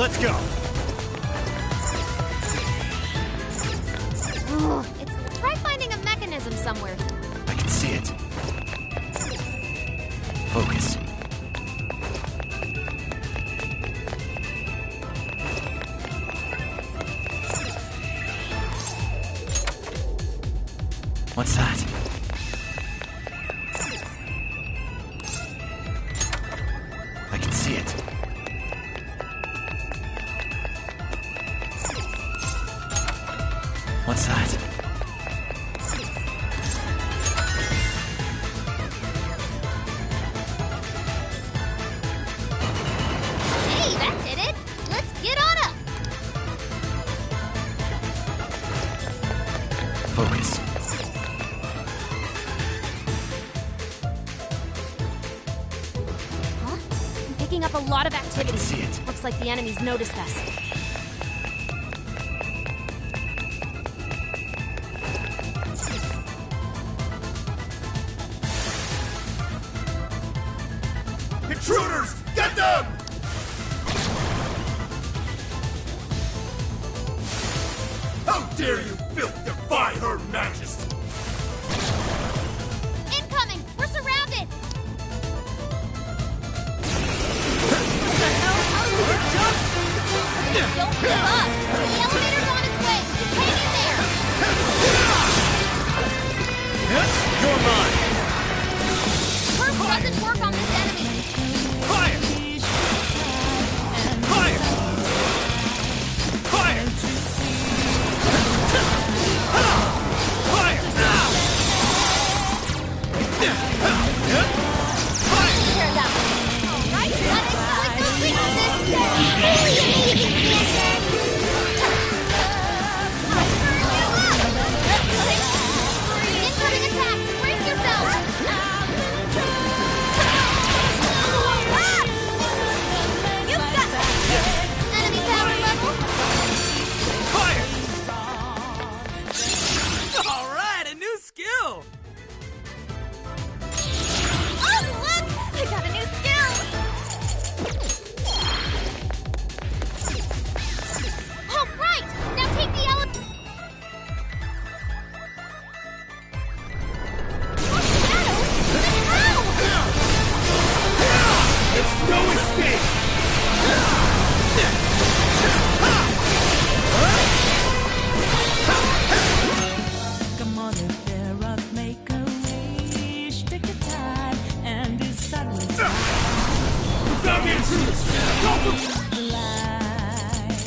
Let's go. Try finding a mechanism somewhere. I can see it. Focus. What's that? I can see it. What's that? Hey, that did it! Let's get on up! Focus. Huh? I'm picking up a lot of activity. I can see it. Looks like the enemies noticed us. Intruders! Get them! How dare you filth defy Her Majesty! Incoming! We're surrounded! Don't give up! The elevator's on its way! Just hang in there! You're mine! Curse doesn't work on this enemy! Fire! Fire! Fire! Tear it up! Alright, gotta exploit those weaknesses! I burn you up! Incoming attack! Brace yourself! You've got enemy power level! All right, a new skill. Oh, look! I got a new skill! All right! Now take the elevator! Shadows? How? It's no escape! Come on, Earth, make a wish, pick a tide, and decide what's Stop intruders! Go for the light.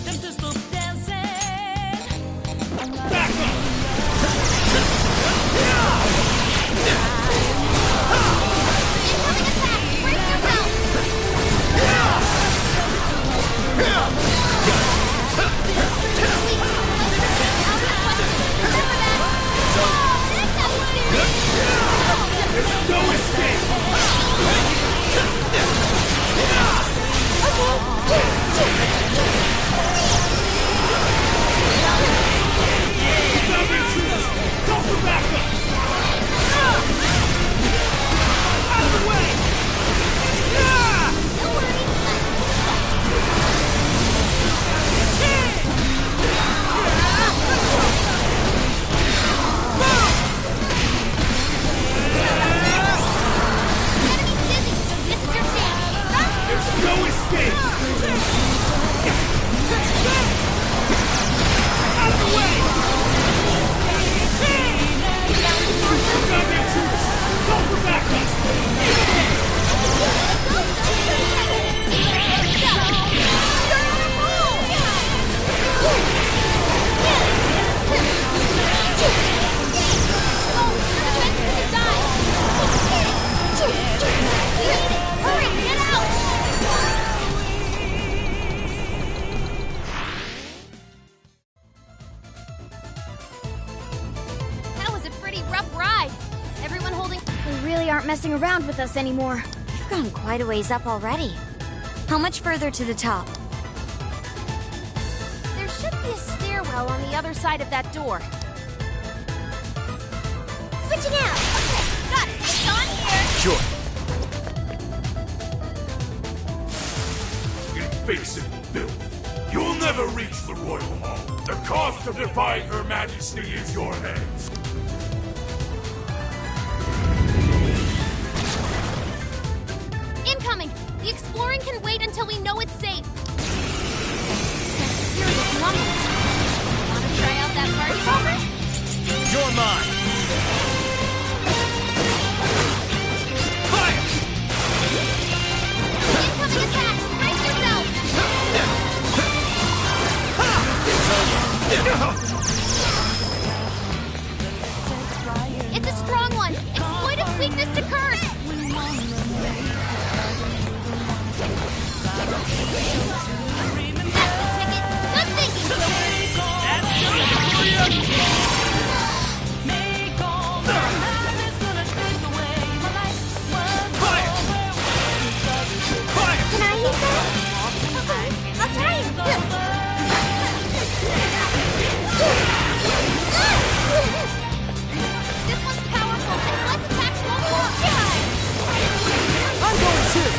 Them to stop dancing. back up! Incoming attack! Brace yourself! There's no escape! Stop intruders! Go for backup! Out of the way! There's no escape! Out of the way! Stop intruders! Go for backup! Hurry, get out! That was a pretty rough ride. Everyone holding... They really aren't messing around with us anymore. You've gone quite a ways up already. How much further to the top? There should be a stairwell on the other side of that door. Switching out! Okay, got it! It's on here! Sure. You can face it. filth. You'll never reach the Royal Hall. The cost of defying Her Majesty is your heads. Incoming! The exploring can wait until we know it's safe. Serious numbers. Wanna try out that party popper? You're mine. Fire! Incoming attack! Brace yourself! It's a strong one! Exploit its weakness to curse! That's the ticket! Good thinking, Joker! That's just for you! Can I use that? Okay, I'll try it. This one's powerful, and less attacks won't work. I'm going too!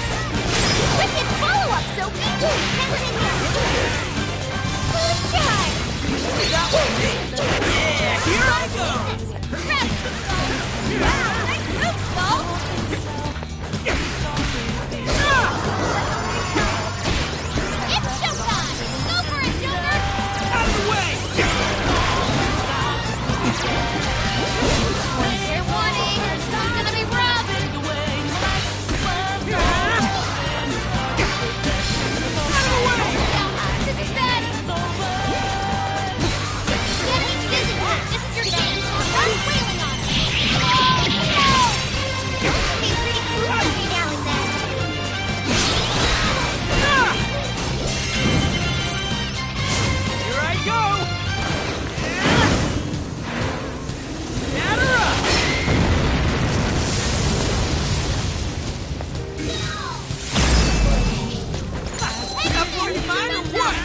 Wicked follow-up, Sophie! Hang in here! Good try! Yeah, here I go! Grab it, Skull! Wow, nice move, Skull! It's showtime! Go for it, Joker! Out of the way! Fair warning, it's gonna be rough! This is bad! The enemy's dizzy! This is your chance! Start wailing on it! Oh, no! This would be pretty cool every now and then. Here I go! Batter up! That blow your mind or what?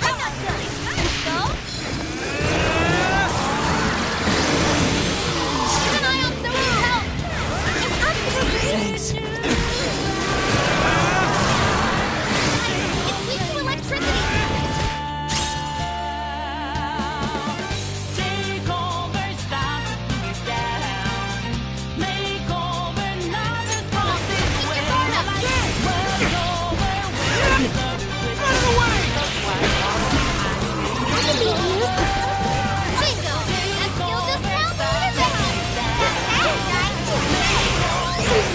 I'm not done. Go. Keep an eye on Sophie's health. It's weak to electricity. Take over, stop it down. Make over, not as Keep your guard up. Out of the way! Bingo. That skill just held the limit. That's right. It's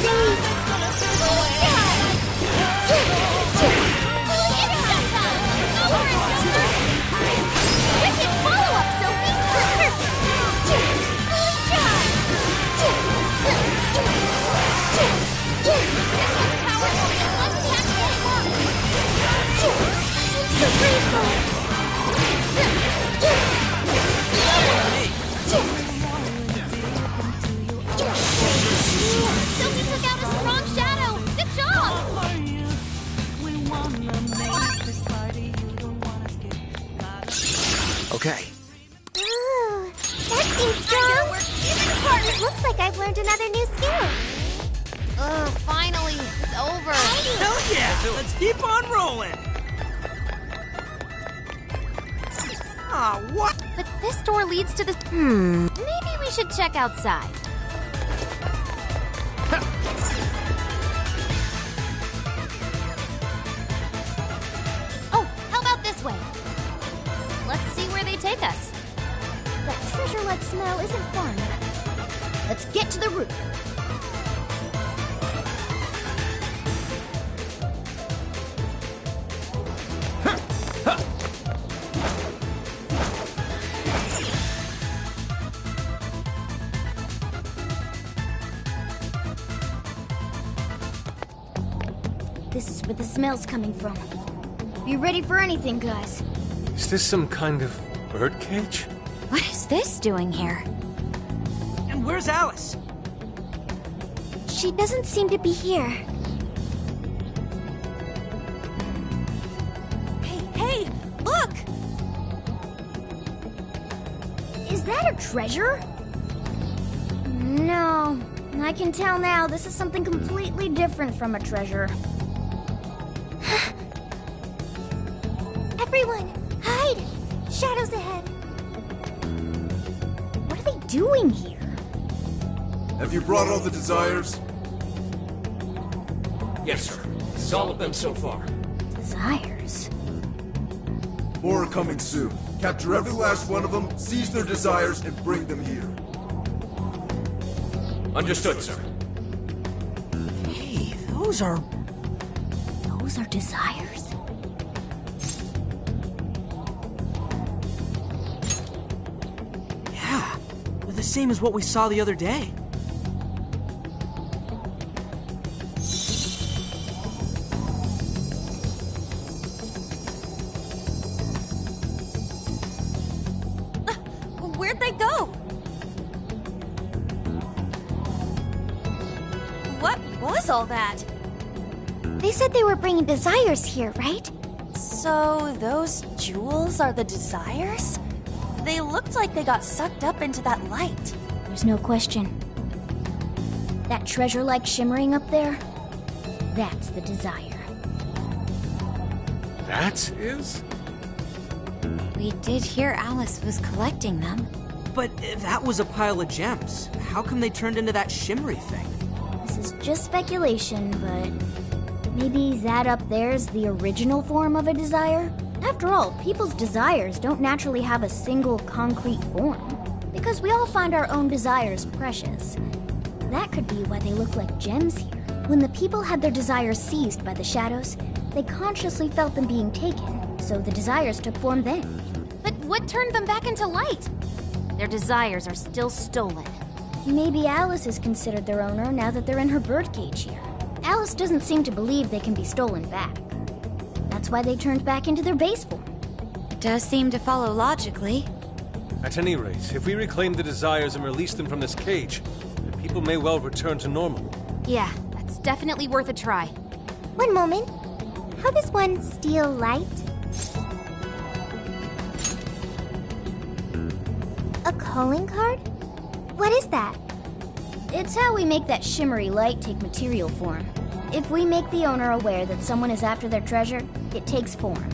showtime. Go for it, Joker. Wicked follow-up, Sophie. Good job. This one's powerful, and less attacks won't work. So grateful. Sophie took out a strong shadow. Good job. We wanna make this party. You don't wanna skip. Okay. Ooh, that seems strong. It looks like I've learned another new skill. Ugh, finally, it's over. Hell yeah! Let's keep on rolling! Ah, what? But this door leads to the... Maybe we should check outside. Oh, how about this way? Let's see where they take us. That treasure-like smell isn't fun. Let's get to the roof. This is where the smell's coming from. Be ready for anything, guys. Is this some kind of birdcage? What is this doing here? And where's Alice? She doesn't seem to be here. Hey, look! Is that a treasure? No, I can tell now this is something completely different from a treasure. Hide! Shadows ahead! What are they doing here? Have you brought all the desires? Yes, sir. This is all of them so far. Desires? More are coming soon. Capture every last one of them, seize their desires, and bring them here. Understood, sir. Hey, those are Desires? Yeah, they're the same as what we saw the other day. Where'd they go? What was all that? They said they were bringing desires here, right? So those jewels are the desires? They looked like they got sucked up into that light. There's no question. That treasure-like shimmering up there? That's the desire. That is? We did hear Alice was collecting them. But that was a pile of gems. How come they turned into that shimmery thing? This is just speculation, but maybe that up there's the original form of a desire? After all, people's desires don't naturally have a single concrete form, because we all find our own desires precious. That could be why they look like gems here. When the people had their desires seized by the shadows, they consciously felt them being taken, so the desires took form then. But what turned them back into light? Their desires are still stolen. Maybe Alice is considered their owner now that they're in her birdcage here. Alice doesn't seem to believe they can be stolen back. That's why they turned back into their base form. Does seem to follow logically. At any rate, if we reclaim the desires and release them from this cage, the people may well return to normal. Yeah, that's definitely worth a try. One moment. How does one steal light? A calling card? What is that? It's how we make that shimmery light take material form. If we make the owner aware that someone is after their treasure, it takes form.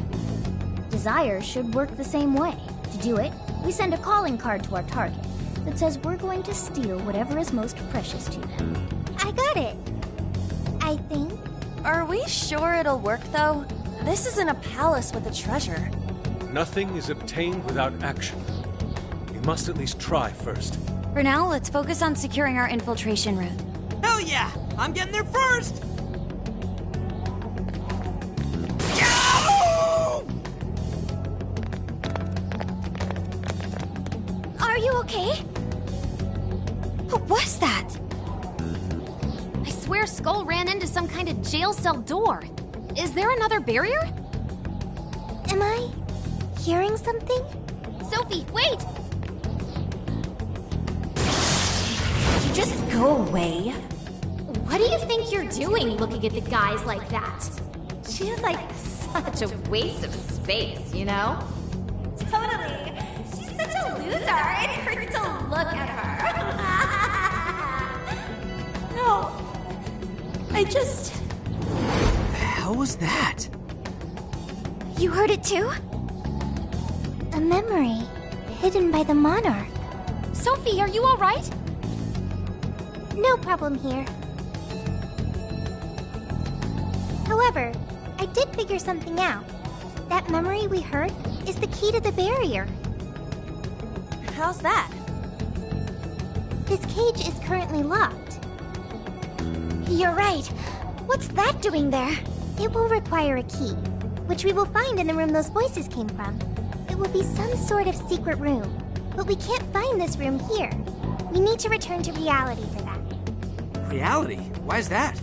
Desires should work the same way. To do it, we send a calling card to our target that says we're going to steal whatever is most precious to them. I got it. I think. Are we sure it'll work, though? This isn't a palace with a treasure. Nothing is obtained without action. We must at least try first. For now, let's focus on securing our infiltration route. Hell yeah! I'm getting there first! Are you okay? What was that? I swear Skull ran into some kind of jail cell door. Is there another barrier? Am I hearing something? Sophie, wait! Just go away. What do you think you're doing looking at the guys like that? She's like such a waste of space, you know? Totally. She's such a loser. It hurts to look at her. No. I just... The hell was that? You heard it too? A memory hidden by the monarch. Sophie, are you all right? No problem here. However, I did figure something out. That memory we heard is the key to the barrier. How's that? This cage is currently locked. You're right. What's that doing there? It will require a key, which we will find in the room those voices came from. It will be some sort of secret room, but we can't find this room here. We need to return to reality for that. Reality? Why is that?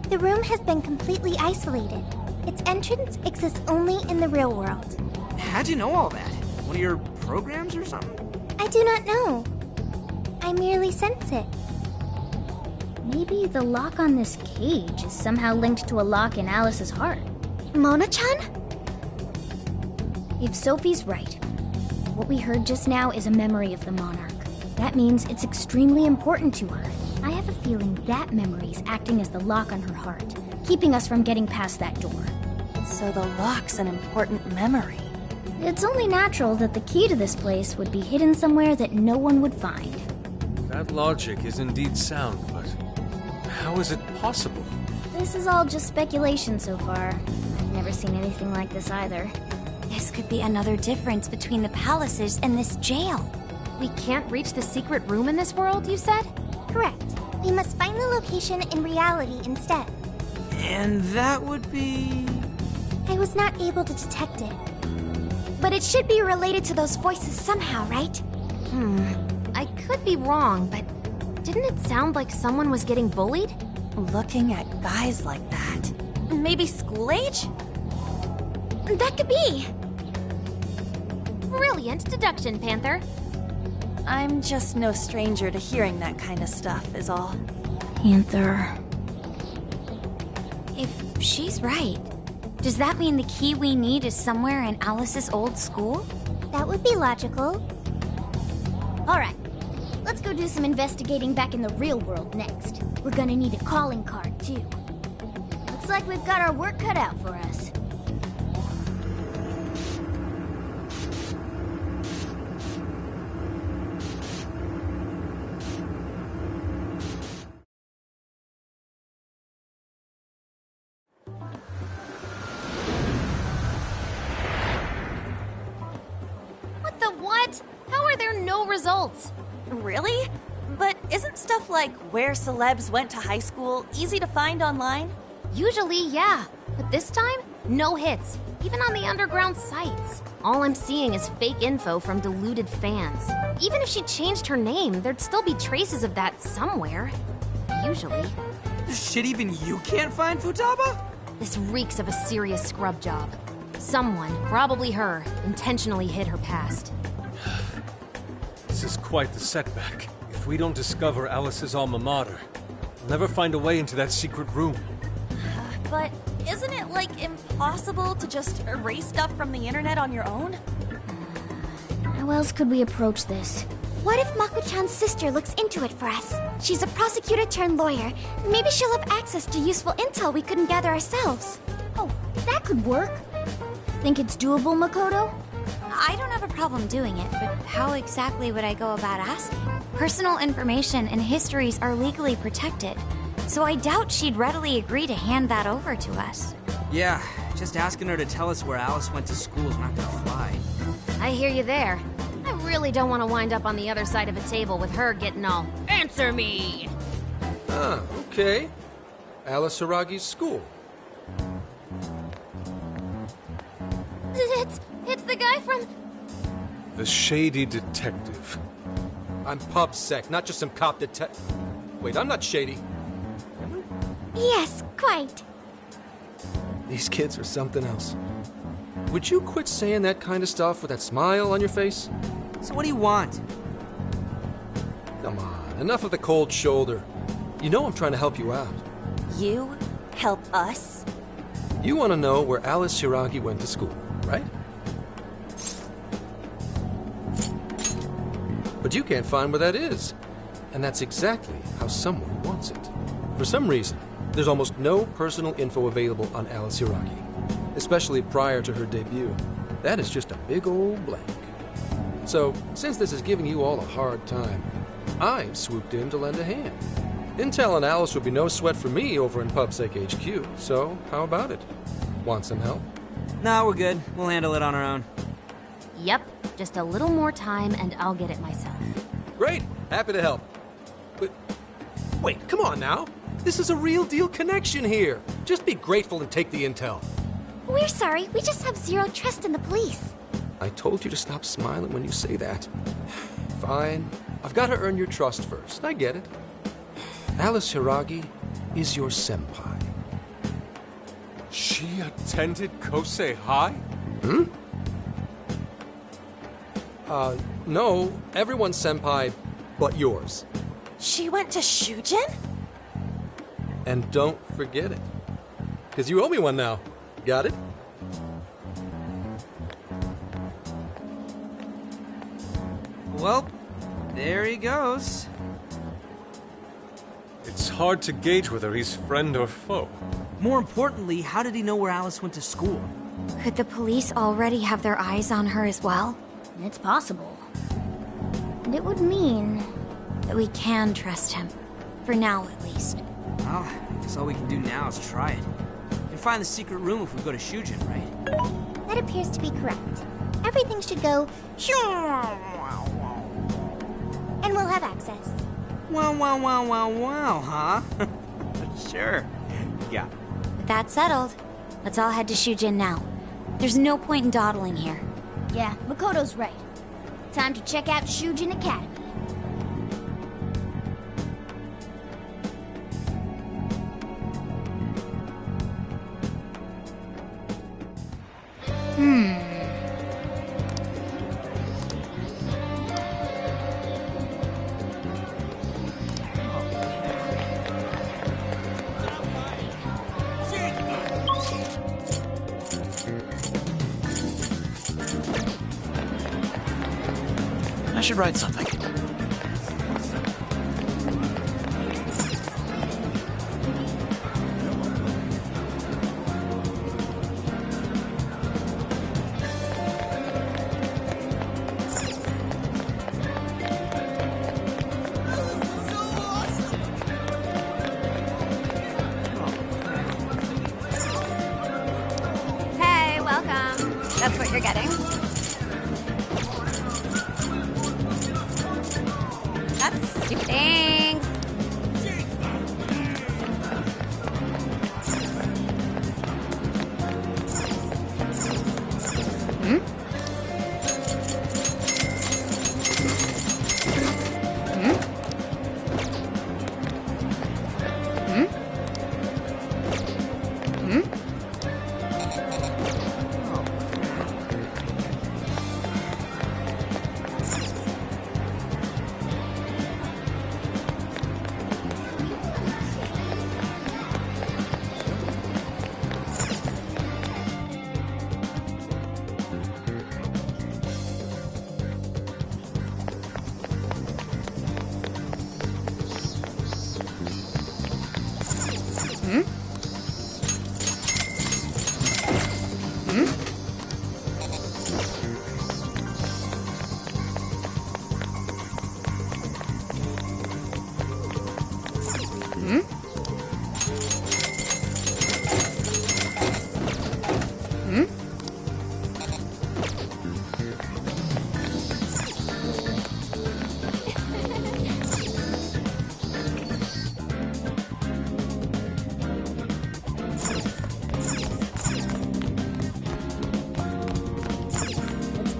The room has been completely isolated. Its entrance exists only in the real world. How'd you know all that? One of your programs or something? I do not know. I merely sense it. Maybe the lock on this cage is somehow linked to a lock in Alice's heart. Mona-chan? If Sophie's right, what we heard just now is a memory of the monarch. That means it's extremely important to her. I have a feeling that memory's acting as the lock on her heart, keeping us from getting past that door. So the lock's an important memory. It's only natural that the key to this place would be hidden somewhere that no one would find. That logic is indeed sound, but how is it possible? This is all just speculation so far. I've never seen anything like this either. This could be another difference between the palaces and this jail. We can't reach the secret room in this world, you said? Correct. We must find the location in reality instead. And that would be... I was not able to detect it. But it should be related to those voices somehow, right? I could be wrong, but didn't it sound like someone was getting bullied? Looking at guys like that. Maybe school age? That could be. Brilliant deduction, Panther. I'm just no stranger to hearing that kind of stuff, is all. Panther. If she's right, does that mean the key we need is somewhere in Alice's old school? That would be logical. Alright, let's go do some investigating back in the real world next. We're gonna need a calling card, too. Looks like we've got our work cut out for us. What? How are there no results? Really? But isn't stuff like where celebs went to high school easy to find online? Usually, yeah. But this time, no hits. Even on the underground sites. All I'm seeing is fake info from deluded fans. Even if she changed her name, there'd still be traces of that somewhere. Usually. Shit, even you can't find Futaba? This reeks of a serious scrub job. Someone, probably her, intentionally hid her past. This is quite the setback. If we don't discover Alice's alma mater, we'll never find a way into that secret room. But isn't it, like, impossible to just erase stuff from the internet on your own? How else could we approach this? What if Mako-chan's sister looks into it for us? She's a prosecutor turned lawyer. Maybe she'll have access to useful intel we couldn't gather ourselves. Oh, that could work. Think it's doable, Makoto? I don't have a problem doing it, but how exactly would I go about asking? Personal information and histories are legally protected, so I doubt she'd readily agree to hand that over to us. Yeah, just asking her to tell us where Alice went to school is not gonna fly. I hear you there. I really don't want to wind up on the other side of a table with her getting all, "Answer me!" Ah, okay. Alice Hiragi's school. It's the guy from... The shady detective. I'm PubSec, not just some cop detective. Wait, I'm not shady. Yes, quite. These kids are something else. Would you quit saying that kind of stuff with that smile on your face? So what do you want? Come on, enough of the cold shoulder. You know I'm trying to help you out. You help us? You want to know where Alice Hiragi went to school, right? But you can't find where that is. And that's exactly how someone wants it. For some reason, there's almost no personal info available on Alice Hiragi, especially prior to her debut. That is just a big old blank. So, since this is giving you all a hard time, I've swooped in to lend a hand. Intel and Alice would be no sweat for me over in PubSec HQ, so how about it? Want some help? No, we're good. We'll handle it on our own. Yep, just a little more time and I'll get it myself. Great! Happy to help. But, wait, come on now. This is a real deal connection here. Just be grateful and take the intel. We're sorry, we just have zero trust in the police. I told you to stop smiling when you say that. Fine. I've got to earn your trust first. I get it. Alice Hiragi is your senpai. She attended Kosei High? Hmm? No. Everyone's senpai but yours. She went to Shujin? And don't forget it. Because you owe me one now. Got it? Well, there he goes. It's hard to gauge whether he's friend or foe. More importantly, how did he know where Alice went to school? Could the police already have their eyes on her as well? It's possible. And it would mean that we can trust him. For now, at least. Well, I guess all we can do now is try it. We can find the secret room if we go to Shujin, right? That appears to be correct. Everything should go and we'll have access. Wow, huh? Sure. Yeah. That's settled. Let's all head to Shujin now. There's no point in dawdling here. Yeah, Makoto's right. Time to check out Shujin Academy. I should write something. Hey, welcome. That's what you're getting. Thanks.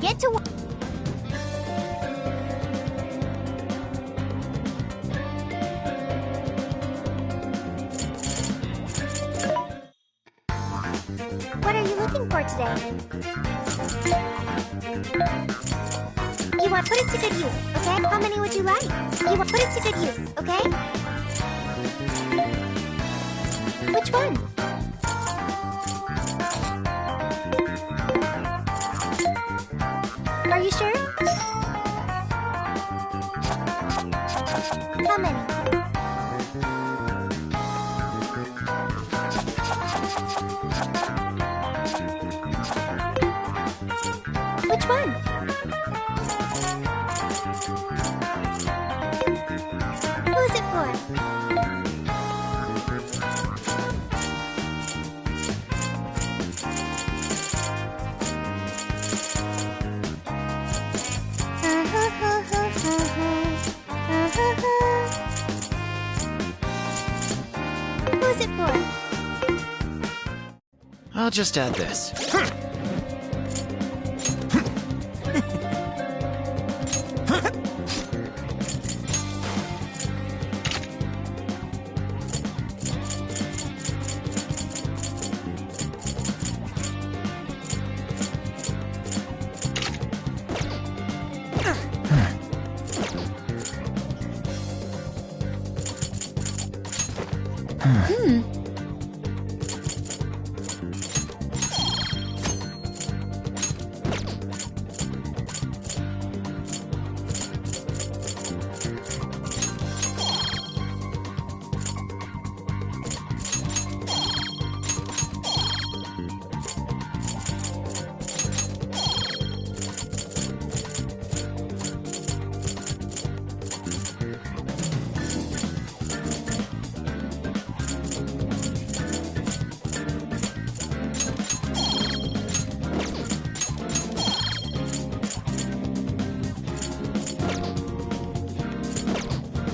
Get to work. What are you looking for today? You want put it to good use, okay? How many would you like? You want put it to good use, okay? Which one? Are you sure? How many? Which one? Who is it for? Who's it for? I'll just add this.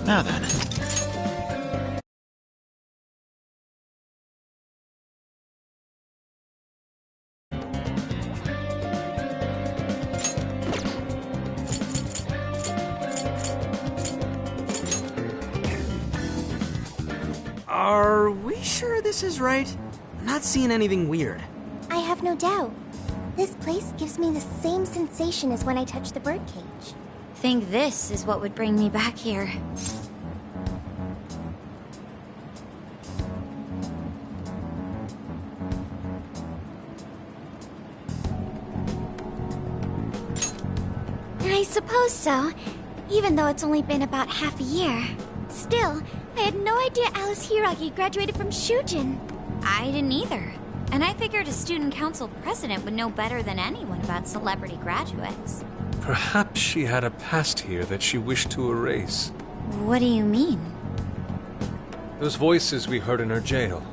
Now then. Are we sure this is right? I'm not seeing anything weird. I have no doubt. This place gives me the same sensation as when I touched the birdcage. Think this is what would bring me back here. I suppose so, even though it's only been about half a year. Still, I had no idea Alice Hiiragi graduated from Shujin. I didn't either. And I figured a student council president would know better than anyone about celebrity graduates. Perhaps she had a past here that she wished to erase. What do you mean? Those voices we heard in her jail.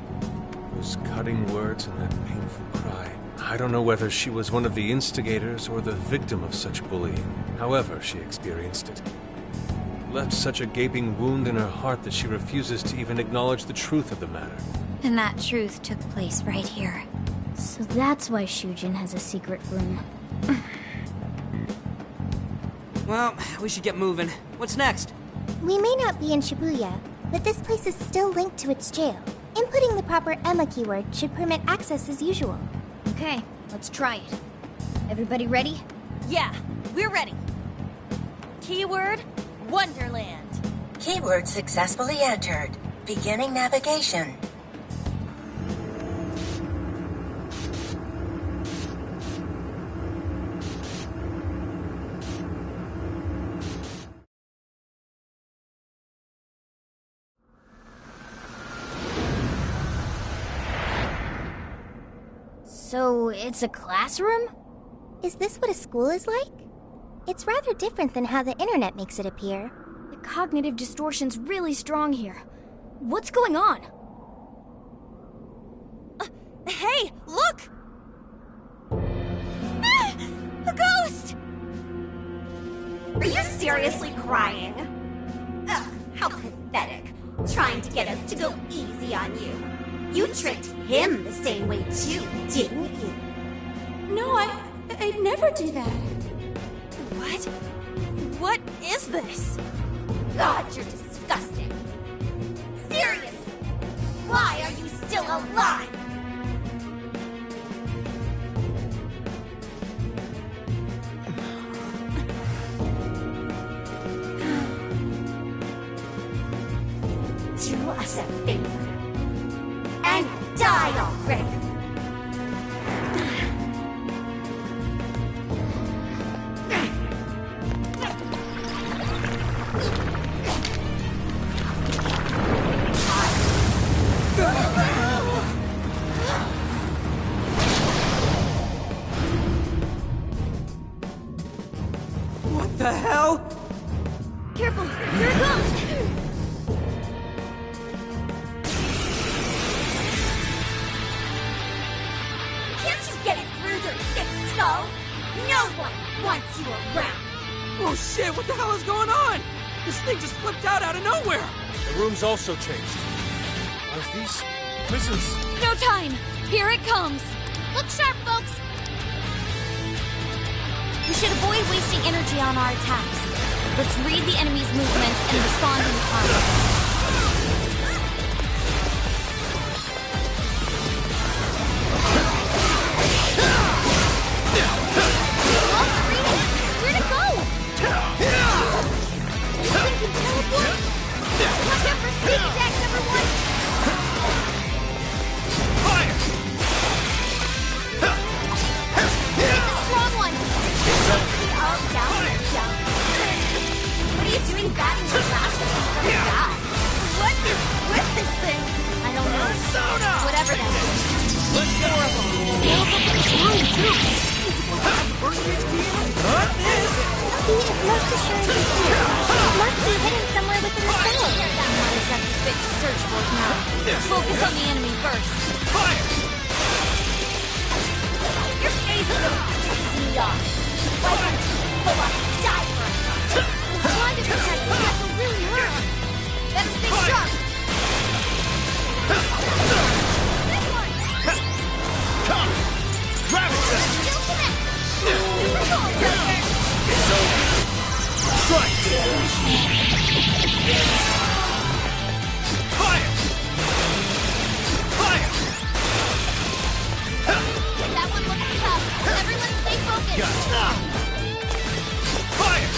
Those cutting words and that painful cry. I don't know whether she was one of the instigators or the victim of such bullying. However she experienced it. Left such a gaping wound in her heart that she refuses to even acknowledge the truth of the matter. And that truth took place right here. So that's why Shujin has a secret room. Well, we should get moving. What's next? We may not be in Shibuya, but this place is still linked to its jail. Inputting the proper Emma keyword should permit access as usual. Okay, let's try it. Everybody ready? Yeah, we're ready. Keyword, Wonderland. Keyword successfully entered. Beginning navigation. So, it's a classroom? Is this what a school is like? It's rather different than how the internet makes it appear. The cognitive distortion's really strong here. What's going on? Hey, look! Ah, a ghost! Are you seriously crying? Ugh, how pathetic. Trying to get us to go easy on you. You tricked him the same way too, didn't you? No, I'd never do that. What? What is this? God, you're disgusting. Seriously, why are you still alive? Do us a favor and die already. What the hell? Careful, here it comes! Can't you get it through your thick skull? No one wants you around. Oh shit, what the hell is going on? This thing just flipped out of nowhere. The room's also changed. Are these prisons? No time! Here it comes! Look sharp, folks! We should avoid wasting energy on our attacks. Let's read the enemy's movements and respond in time. Where'd it go? This thing can teleport? Watch out for sneak attacks, everyone! Fire! It's a strong one! All down and jump. What are you doing batting your glasses from the guy? What is with this thing? I don't know. Persona! Whatever that is. Let's go! He is most assuredly here. It must be hidden somewhere within the cell. Not exactly fit to search for it now. Focus on the enemy first. Fire! Your face is pisses me off. Why don't you pull up and die for us? Those blinded attacks will really hurt. Fire!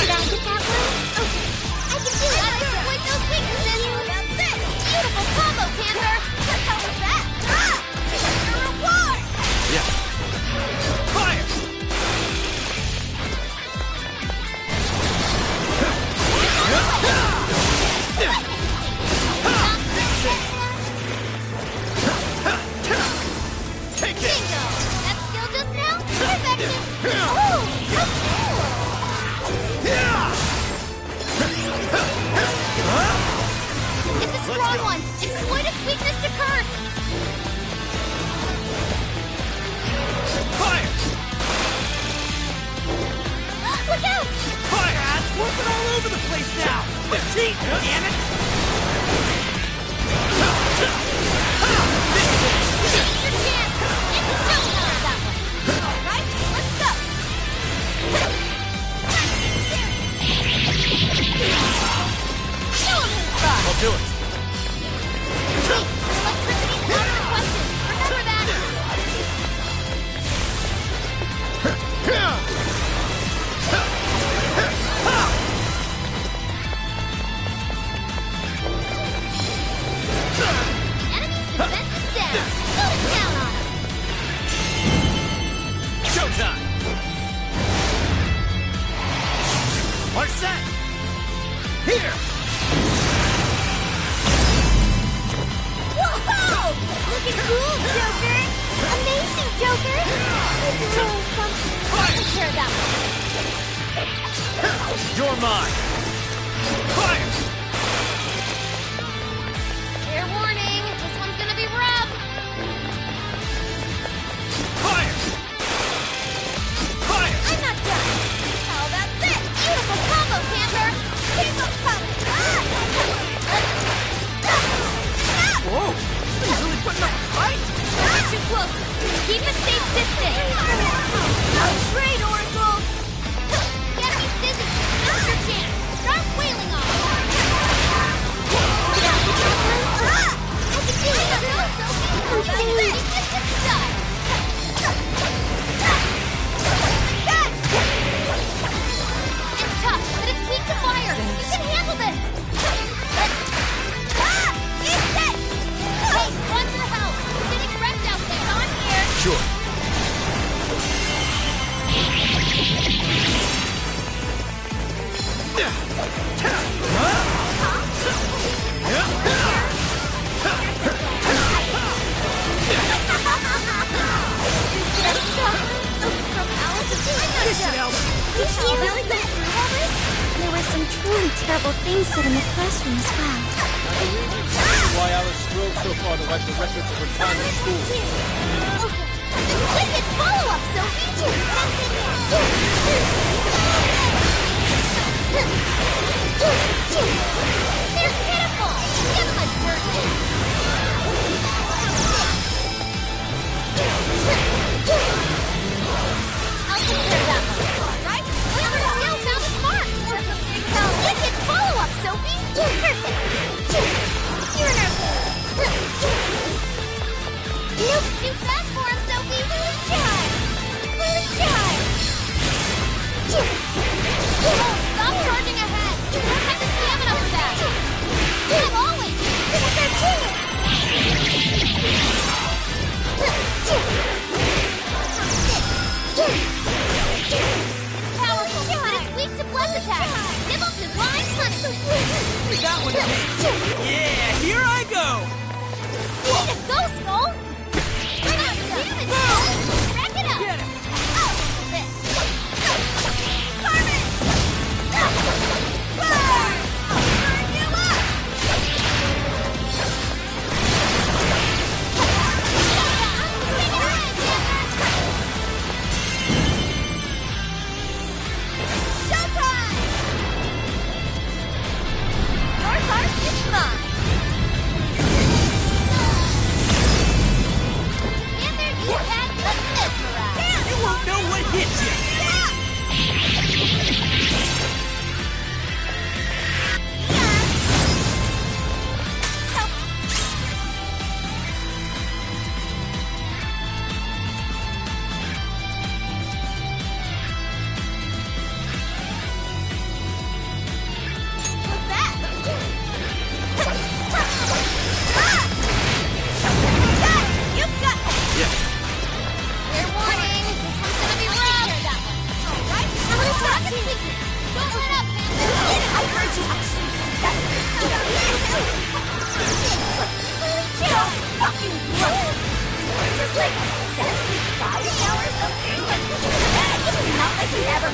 Did I get that one? Okay, I can do it! Let's exploit those weaknesses! That's it! Beautiful combo, Panther! What the hell was that? Ah! Your reward! Yeah. Fire! Take it! Bingo! That skill just now? Perfection! Oh! How cool! It's a strong one! Exploit its weakness to curse! Fire! Look out! Fire! It's working all over the place now! Cheat, damn it! Here's your chance! It's a showtime! That one! Alright, let's go! Show him his butt! I'll do it. Wait! Electricity is not requested! Remember that! Enemy's defense is down! Put it down on him! Showtime! Are set! Here! Whoa! Looking cool, Joker! Amazing, Joker! This is really something. Take care of that one! You're mine! Fire! Fair warning, this one's gonna be rough! Fire! Fire! I'm not done! How about this? Beautiful combo, Panther! Keep them coming! Whoa! This thing's really putting up a fight! Not too close! Keep a safe distance! Great, Oracle! The enemy's dizzy! Now's your chance! Start wailing on him! I can do it! I'm serious! It's tough, but it's weak to fire! You can handle this! Hey, run for help! You're getting wrecked out there! I'm here! Sure. Did she really go through all this? There were some truly terrible things said in the classroom as well. Why Alice strove so far to wipe the records of her time at school. Wicked follow-up, Sophie! They're pitiful! Give them a dirt I'll take care of that one. Right? Wait for the skill sound smart! Wicked follow-up, Sophie! Perfect! You're Nope, too fast for him, Sophie! Oh, stop charging ahead! You don't have the stamina for that! Not always! It's our chance! It's powerful, but it's weak to bless attacks! Give up divine punishment! That one hit! Yeah, here I go! Way to go, Skull! Bring out your damage! Rack it up! Get him! Carmen! Burn! I'll burn you up! Showtime! Your heart is mine!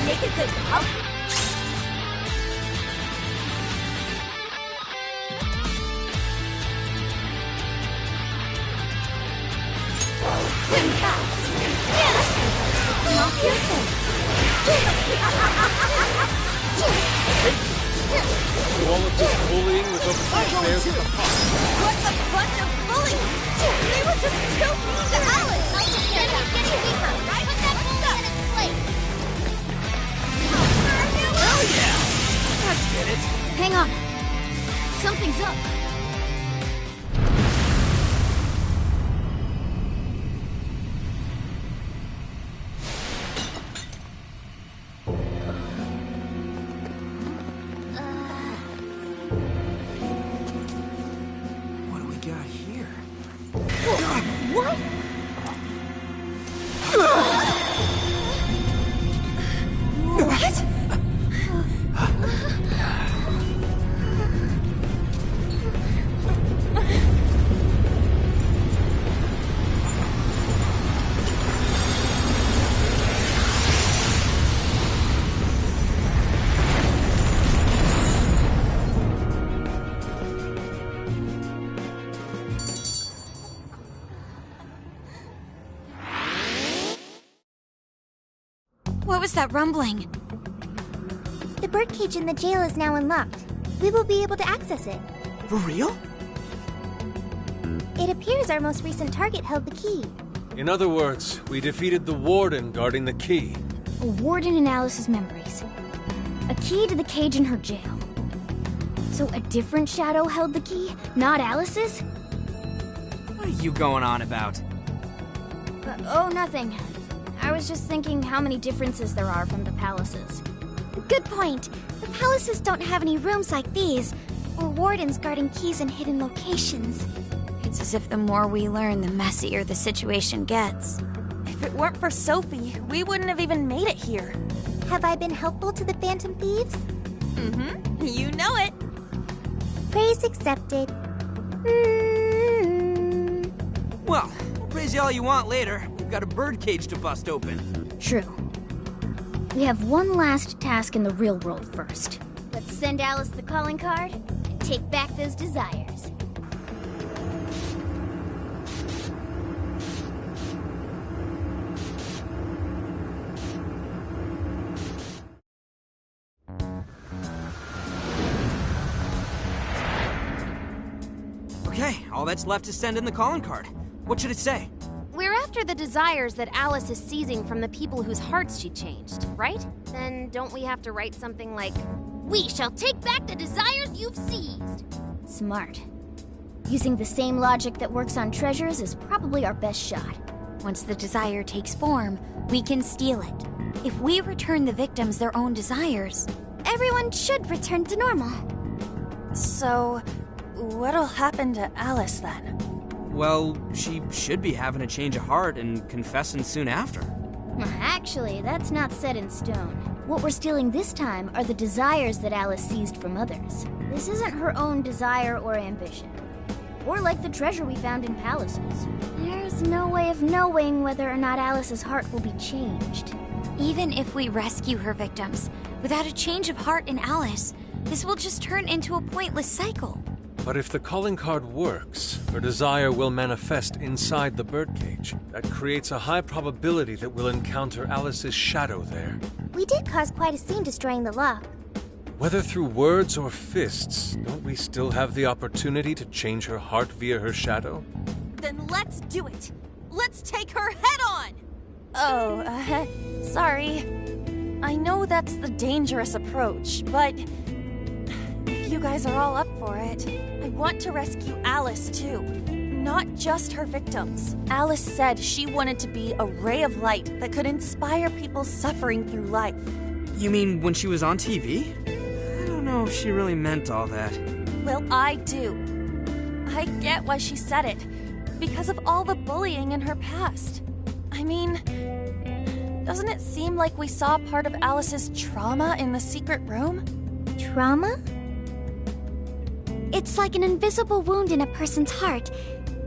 Wanna make a good cop? All of this bullying was over some affairs with the Hawk. What a bunch of bullies! They were just so mean to Alice! Getting weaker, right? Put that bully in its place. Hell yeah! I get it. Hang on. Something's up. What do we got here? What? What? What was that rumbling? The birdcage in the jail is now unlocked. We will be able to access it. For real? It appears our most recent target held the key. In other words, we defeated the warden guarding the key. A warden in Alice's memories. A key to the cage in her jail. So a different shadow held the key, not Alice's? What are you going on about? Oh, nothing. I was just thinking how many differences there are from the palaces. Good point. The palaces don't have any rooms like these, or wardens guarding keys in hidden locations. It's as if the more we learn, the messier the situation gets. If it weren't for Sophie, we wouldn't have even made it here. Have I been helpful to the Phantom Thieves? Mm-hmm. You know it. Praise accepted. Well, praise you all you want later. We've got a birdcage to bust open. True. We have one last task in the real world first. Let's send Alice the calling card and take back those desires. Okay, all that's left is send in the calling card. What should it say? We're after the desires that Alice is seizing from the people whose hearts she changed, right? Then don't we have to write something like, "We shall take back the desires you've seized"? Smart. Using the same logic that works on treasures is probably our best shot. Once the desire takes form, we can steal it. If we return the victims their own desires, everyone should return to normal. So, what'll happen to Alice then? Well, she should be having a change of heart and confessing soon after. Actually, that's not set in stone. What we're stealing this time are the desires that Alice seized from others. This isn't her own desire or ambition. Or like the treasure we found in palaces. There's no way of knowing whether or not Alice's heart will be changed. even if we rescue her victims, without a change of heart in Alice, this will just turn into a pointless cycle. But if the calling card works, her desire will manifest inside the birdcage. That creates a high probability that we'll encounter Alice's shadow there. We did cause quite a scene destroying the lock. Whether through words or fists, don't we still have the opportunity to change her heart via her shadow? Then let's do it! Let's take her head on! Oh, sorry. I know that's the dangerous approach, but if you guys are all up for it, I want to rescue Alice too. Not just her victims. Alice said she wanted to be a ray of light that could inspire people suffering through life. You mean when she was on TV? I don't know if she really meant all that. Well, I do. I get why she said it. Because of all the bullying in her past. I mean, doesn't it seem like we saw part of Alice's trauma in the secret room? Trauma? It's like an invisible wound in a person's heart.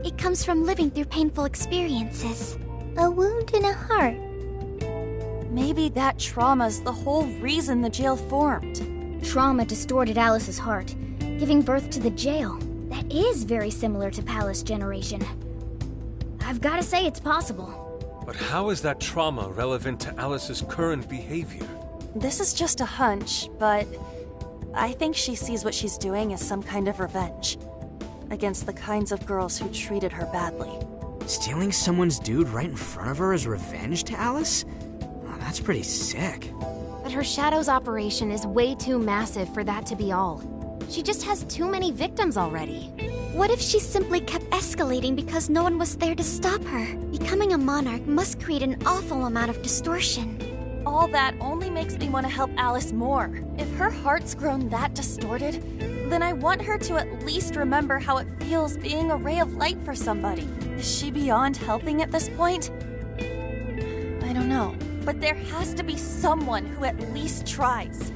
It comes from living through painful experiences. A wound in a heart. Maybe that trauma's the whole reason the jail formed. Trauma distorted Alice's heart, giving birth to the jail. That is very similar to Palace Generation. I've gotta say it's possible. But how is that trauma relevant to Alice's current behavior? This is just a hunch, but I think she sees what she's doing as some kind of revenge against the kinds of girls who treated her badly. Stealing someone's dude right in front of her as revenge to Alice? Oh, that's pretty sick. But her Shadow's operation is way too massive for that to be all. She just has too many victims already. What if she simply kept escalating because no one was there to stop her? Becoming a monarch must create an awful amount of distortion. All that only makes me want to help Alice more. If her heart's grown that distorted, then I want her to at least remember how it feels being a ray of light for somebody. Is she beyond helping at this point? I don't know. But there has to be someone who at least tries.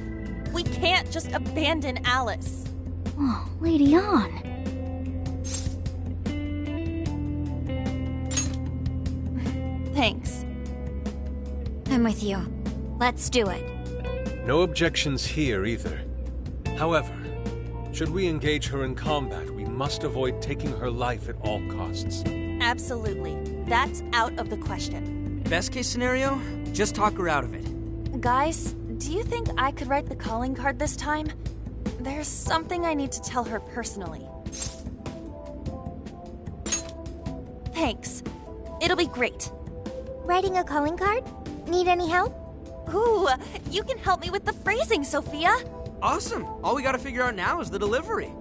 We can't just abandon Alice. Oh, Lady Ann. Thanks. I'm with you. Let's do it. No objections here either. However, should we engage her in combat, we must avoid taking her life at all costs. Absolutely. That's out of the question. Best case scenario, just talk her out of it. Guys, do you think I could write the calling card this time? There's something I need to tell her personally. Thanks. It'll be great. Writing a calling card? Need any help? Ooh, you can help me with the phrasing, Sophia. Awesome. All we gotta figure out now is the delivery.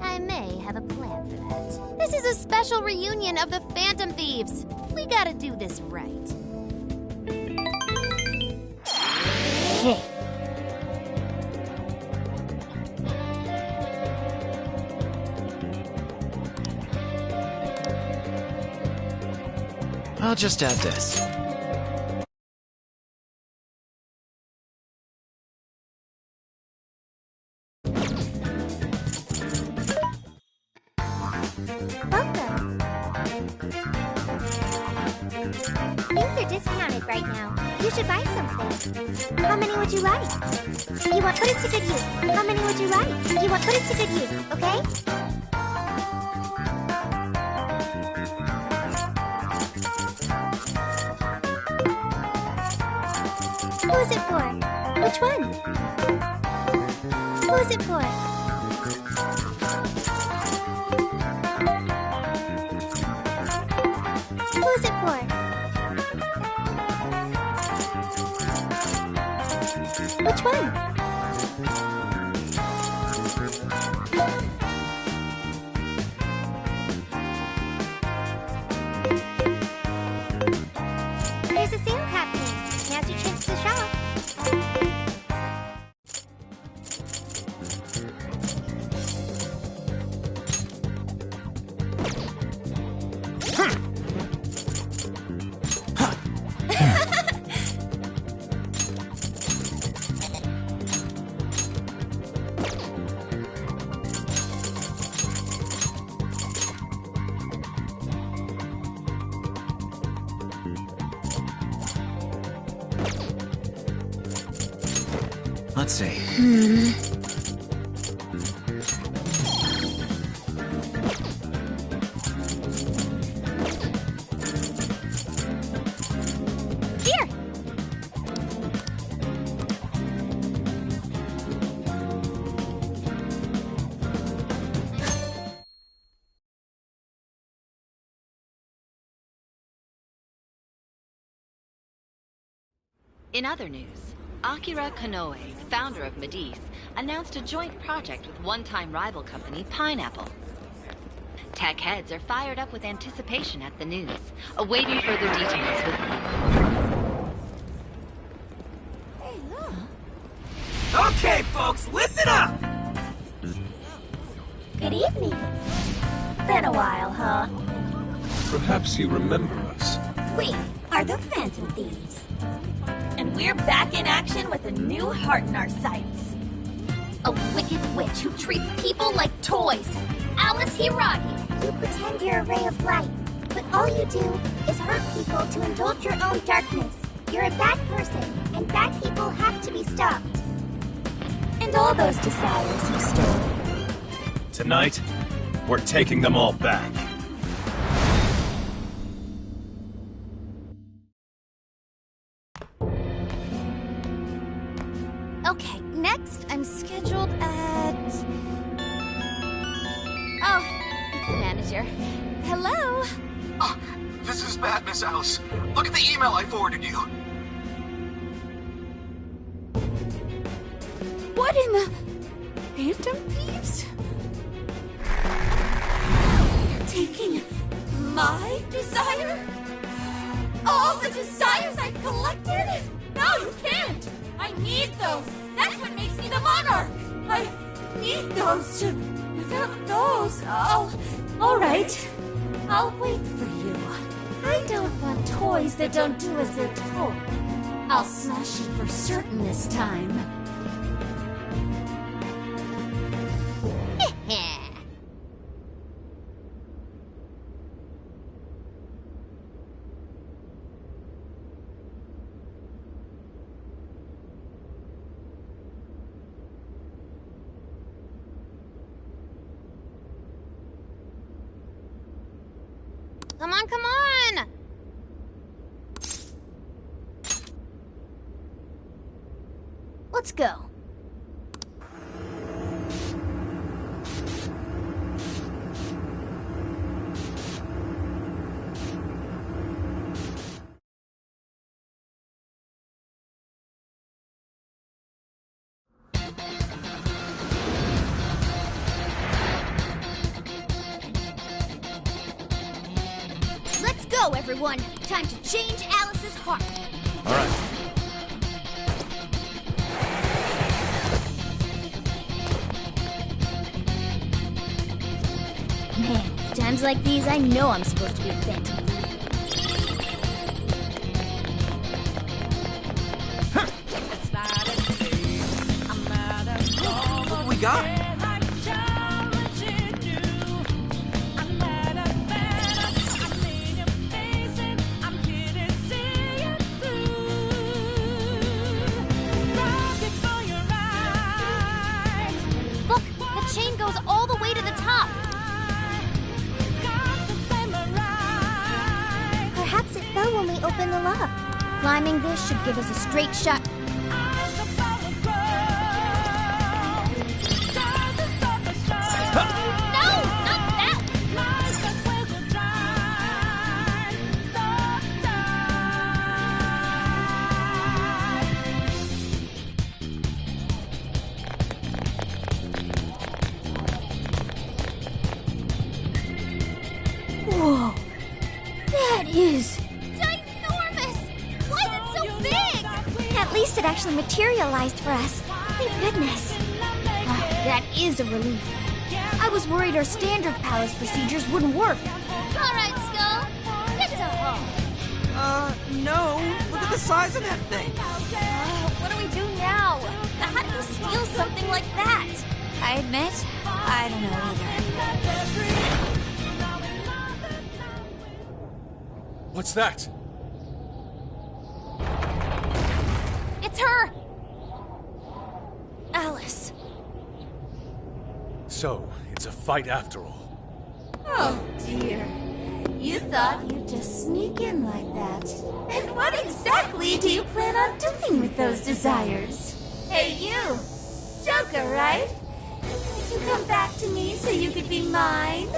I may have a plan for that. This is a special reunion of the Phantom Thieves. We gotta do this right. Hey. I'll just add this. Welcome. Things are discounted right now. You should buy something. How many would you like? You want put it to good use. How many would you like? You want put it to good use, okay? Who is it for? Which one? Who is it for? Who is it for? Which one? There's a sale happening. Now's your chance to shop. Let's see. Here! In other news, Akira Konoe, founder of Medice, announced a joint project with one-time rival company Pineapple. Tech heads are fired up with anticipation at the news, awaiting further details with Hey, look. Okay, folks, listen up! Good evening. Been a while, huh? Perhaps you remember us. We are the Phantom Thieves. And we're back in action with a new heart in our sights. A wicked witch who treats people like toys. Alice Hiragi. You pretend you're a ray of light, but all you do is hurt people to indulge your own darkness. You're a bad person, and bad people have to be stopped. And all those desires you stole. Tonight, we're taking them all back. Okay, next I'm scheduled at... Oh, it's the manager. Hello? Oh, this is bad, Miss Alice. Look at the email I forwarded you. What in the... Phantom Thieves? You're taking my desire? All the desires I've collected? No, you can't! I need those! That's what makes me the monarch! I need those to... Without those, all right. I'll wait for you. I don't want toys that don't do as they're told. I'll smash you for certain this time. Come on, come on! Let's go. Let's go, everyone! Time to change Alice's heart! All right. Man, it's times like these I know I'm supposed to be a phantom. Look what we got. Look, the chain goes all the way to the top. Perhaps it fell when we opened the lock. Climbing this should give us a straight shot. Whoa! That is... ginormous! Why is it so big? At least it actually materialized for us. Thank goodness. That is a relief. I was worried our standard palace procedures wouldn't work. Alright, Skull. Get to home. No. Look at the size of that thing. What do we do now? How do you steal something like that? I admit, I don't know either. What's that? It's her! Alice. So, it's a fight after all. Oh, dear. You thought you'd just sneak in like that. And what exactly do you plan on doing with those desires? Hey, you! Joker, right? Did you come back to me so you could be mine?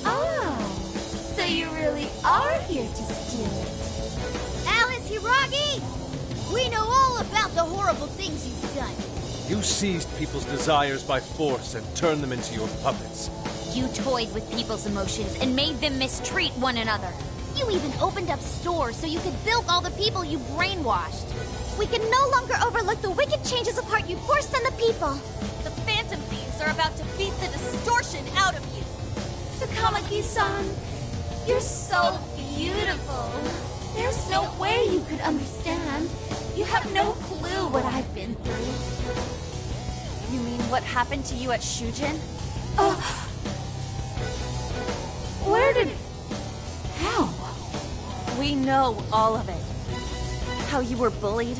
Oh, so you really are here to steal it. Alice Hiragi! We know all about the horrible things you've done. You seized people's desires by force and turned them into your puppets. You toyed with people's emotions and made them mistreat one another. You even opened up stores so you could bilk all the people you brainwashed. We can no longer overlook the wicked changes of heart you forced on the people. The Phantom Thieves are about to beat the distortion out of you. Takamaki-san, you're so beautiful. There's no way you could understand. You have no clue what I've been through. You mean what happened to you at Shujin? Where did... How? We know all of it. How you were bullied,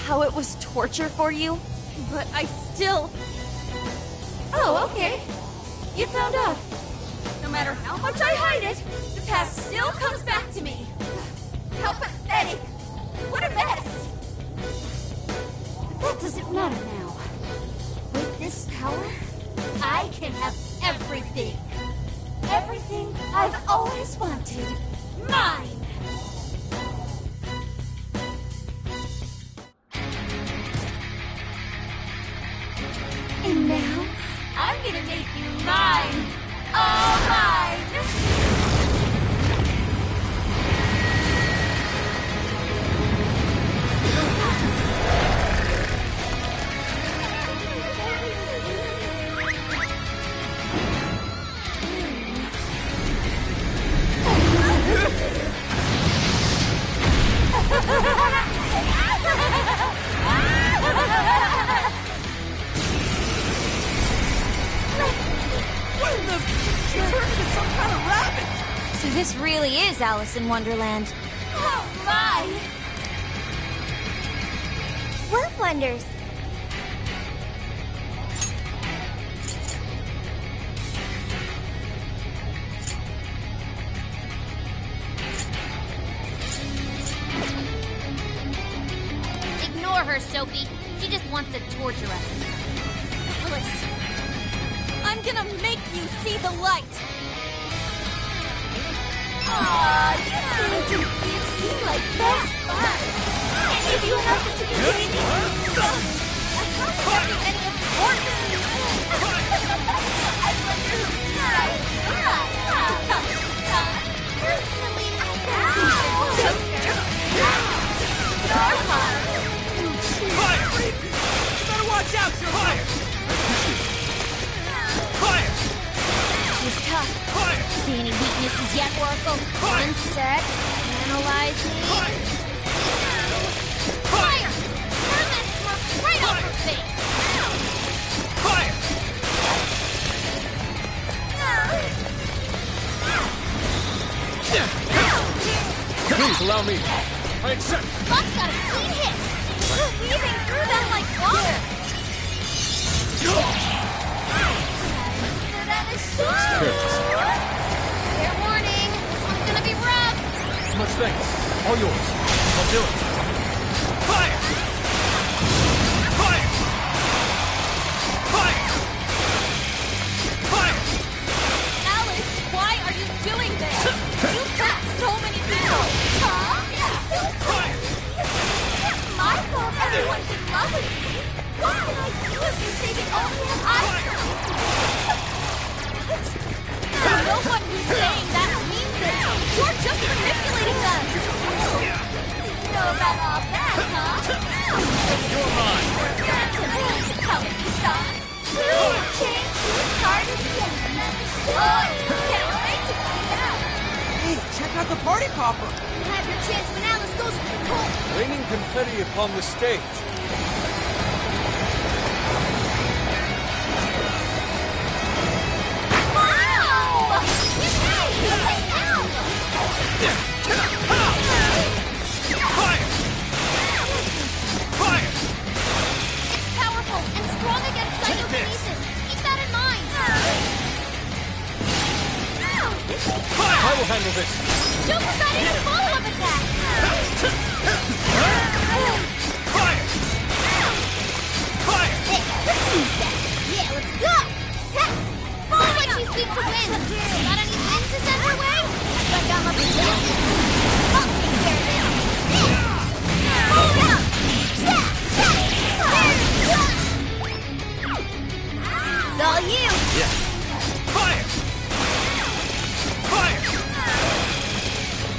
how it was torture for you, but I still... Oh, okay. You found out. No matter how much I hide it, the past still comes back to me. How pathetic. What a mess. That doesn't matter now. With this power, I can have everything. Everything I've always wanted. Mine! And now, I'm gonna make you mine! All mine! So this really is Alice in Wonderland. Oh my! What wonders? Ignore her, Sophie. She just wants to torture us. Alice, I'm gonna make you see the light. Aw, you didn't seem like that. And if you happen to be doing it, how could there be any importance? I wonder who tried. Personally, I Fire! You better watch out, you're fire! Fire! She's tough. Fire! See any weaknesses yet, Oracle? One sec. Analyzing. Fire! Turn that smirk right off her face! Fire! Please allow me. I accept. Buck's got a clean hit! You're weaving through them like water. Fair warning, this one's gonna be rough! Much thanks. All yours. I'll do it. Fire! Fire! Fire! Fire! Alice, why are you doing this? You've hurt so many people. Huh? It's my fault everyone's in love with me. What can I do if you say that only have I No one who's saying that means it. You're just manipulating them. You know about all that, huh? You're mine! How many songs? Change who started the end. Oh, can't wait to find out. Hey, check out the party popper. You'll have your chance when Alice goes for the cold. Raining confetti upon the stage. Wow! Hey, now! Fire! Fire! It's powerful and strong against psychokinesis. Keep that in mind. I will handle this. Don't forget in a follow-up attack. Fire! Fire! Hey, let's use that. Yeah, let's go! Looks like she's deep to win. Got any wins to send her way? I got my business. I'll take care of this. Hold up! It's all you! Yeah. Fire! Fire!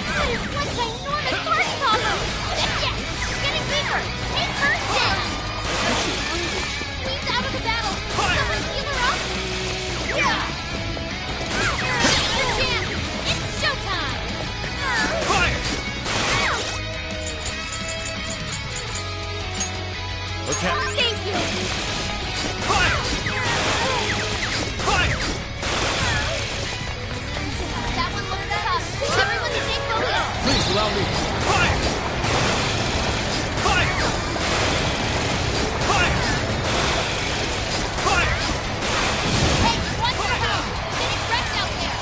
That is one ginormous party popper. Yes, she's getting bigger. Take her down. Queen's out of the battle. Someone heal her up. Yeah. Here's your chance. It's showtime. on me. Fire! Fire! Fire! Fire! Hey, watch your house! Getting wrecked out there!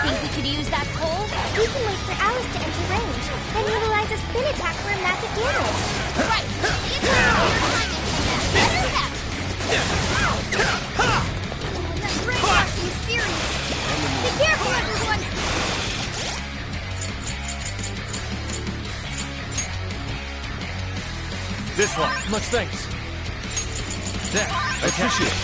Think we could use that pole? We can wait for Alice to enter range, then utilize a spin attack for a massive damage. Right! Better step! That brainwashing is serious! Be careful, everyone! This one. Much thanks. There. I appreciate it.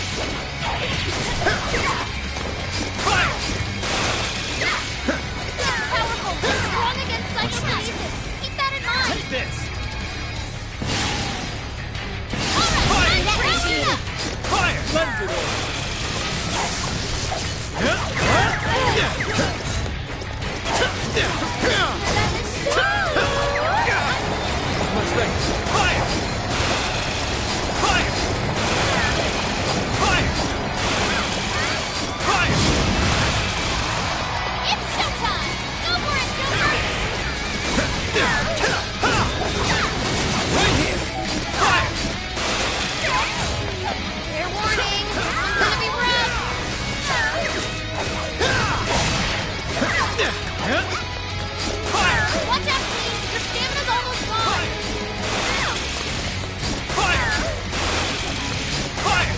Powerful! Strong against psychokinesis! Keep that in mind! Take this. Alright, round it up! Fire! Cleanse it all. Much thanks. Fire! Fire! Fire! Fire! It's showtime! Go for it, Gilbert! Right here! Fire! Fair warning! It's gonna be rough! Fire! Watch out, please! Your stamina's almost gone! Fire! Fire!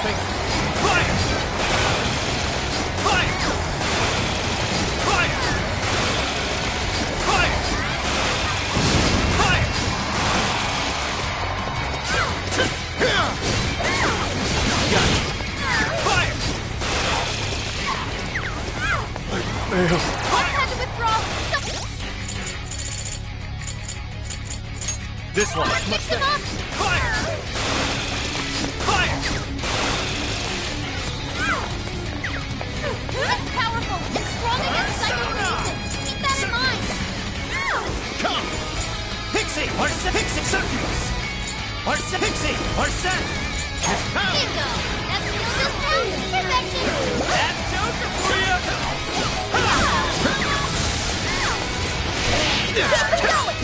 Thank you. Fire! Fire! Fire! Fire! Fire! Fire! Fail. I've had to withdraw! This one. Fix him up! Fire! Fire! That's powerful and strong against psychokinesis! Keep that in mind! Come! Pixie! Arsa! Pixie! Circus! Arsa! Pixie! Arsa! Bingo! That's still just now! Perfection! That's Joker for you! Keep it going!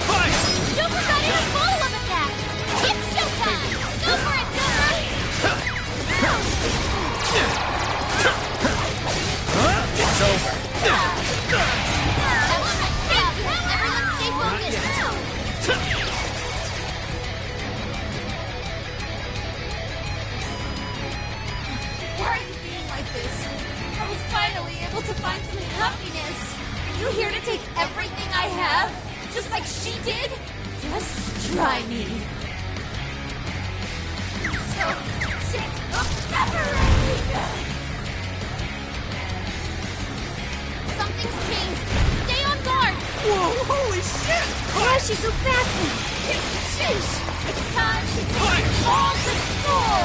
Fire! Joker got in a follow-up attack! It's showtime! Go for it, Joker! It's over. Everyone stay focused! Why are you being like this? I was finally able to find some happiness. Are you here to take everything I have? Just like she did? Just try me. So sick of separating! Something's changed. Stay on guard! Whoa, holy shit! Why is she so fast now? Sheesh! It's time to take it all to school!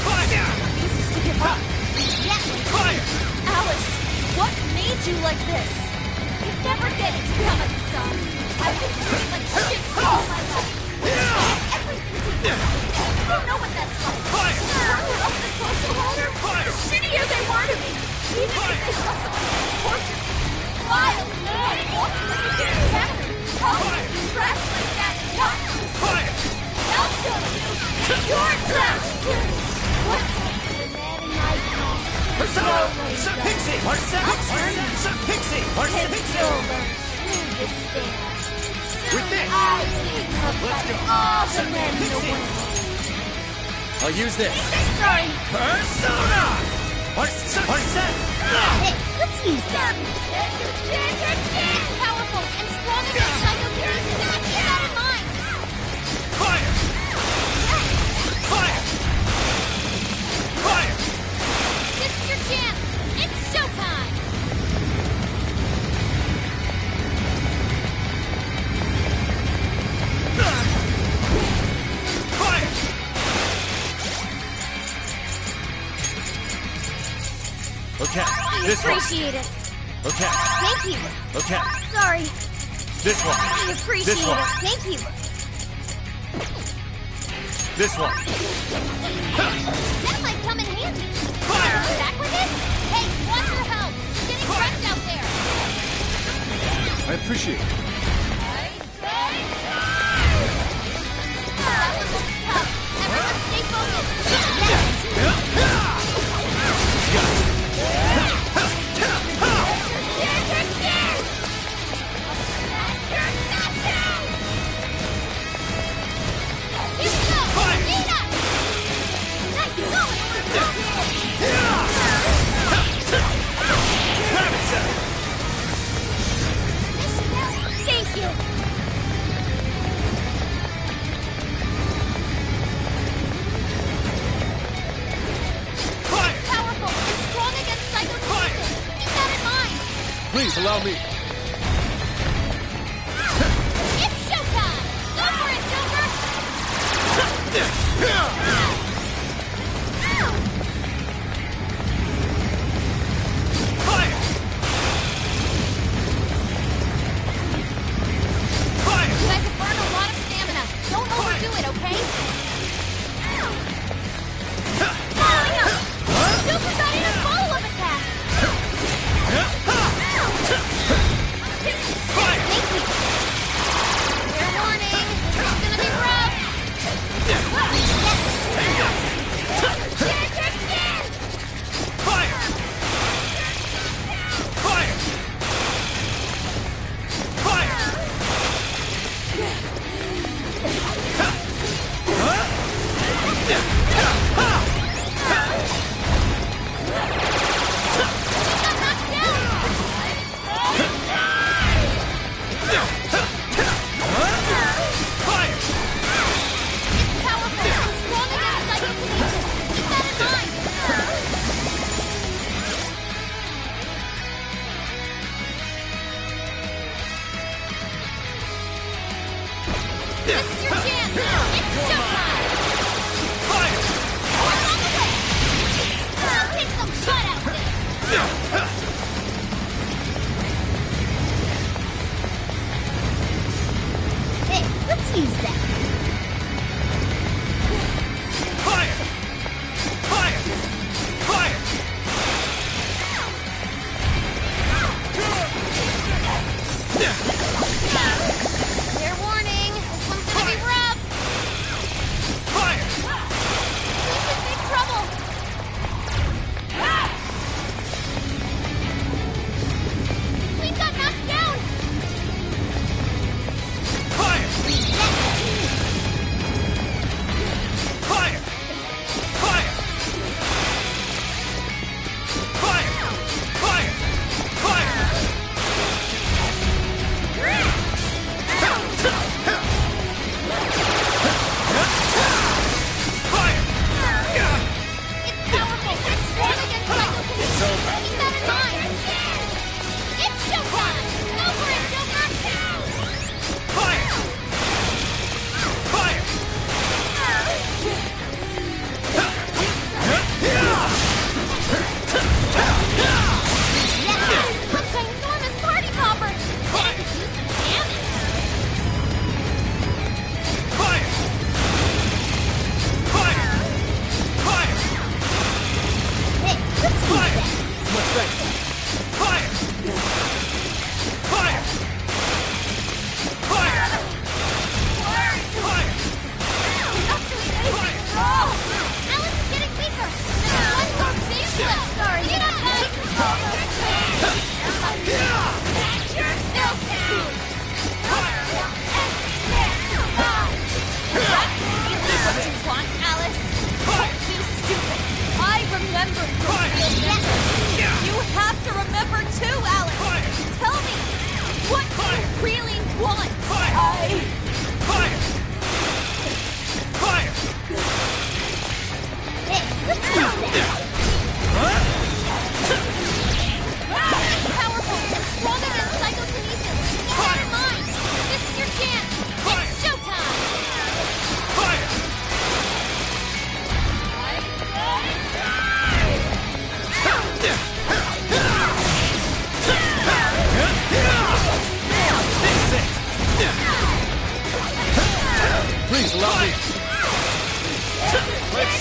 Fire! Refuses to give up. Yes! Fire! Alice, what made you like this? You never get it, Yamada-san. I've been treated like shit all my life. Everything to you. You don't know what that's like. Fire! Growing up in a social ladder, Fire! the shittier they were to me. Even if they saw someone tortured me. Wild, and walking like a dead cat. How can you trash like that? Not Fire! I'll show you. You're trash, too. What's the man in my past? Persona! Sir Pixie! Arsa! Sir Pixie! Arsa! Pixie! This thing. With this! I think Let's go! all the Sir men in the Pixie! world. I'll use this! Sorry. Persona! Arsa! Arsa! Hey, let's use that. Powerful and strong against psychokinesis. Keep that in mind. Fire! Fire! Fire! This is your chance. It's showtime. Fire! Okay, this one. Appreciate it. Okay, Thank you. okay. Sorry. This one. I appreciate This one. it. Thank you. This one. That might come in handy. Fire! Back with it? Hey, watch your health. You're getting wrecked out there. I appreciate it. That one looks tough. Everyone stay focused. Thank you. Powerful and strong against psychokinesis. Keep that in mind. Please allow me. It's showtime. Go for it, Joker. You guys have burned a lot of stamina. Don't overdo it, okay? Following up! Super got in a follow-up attack! Thank you! Fair warning, this is gonna be rough!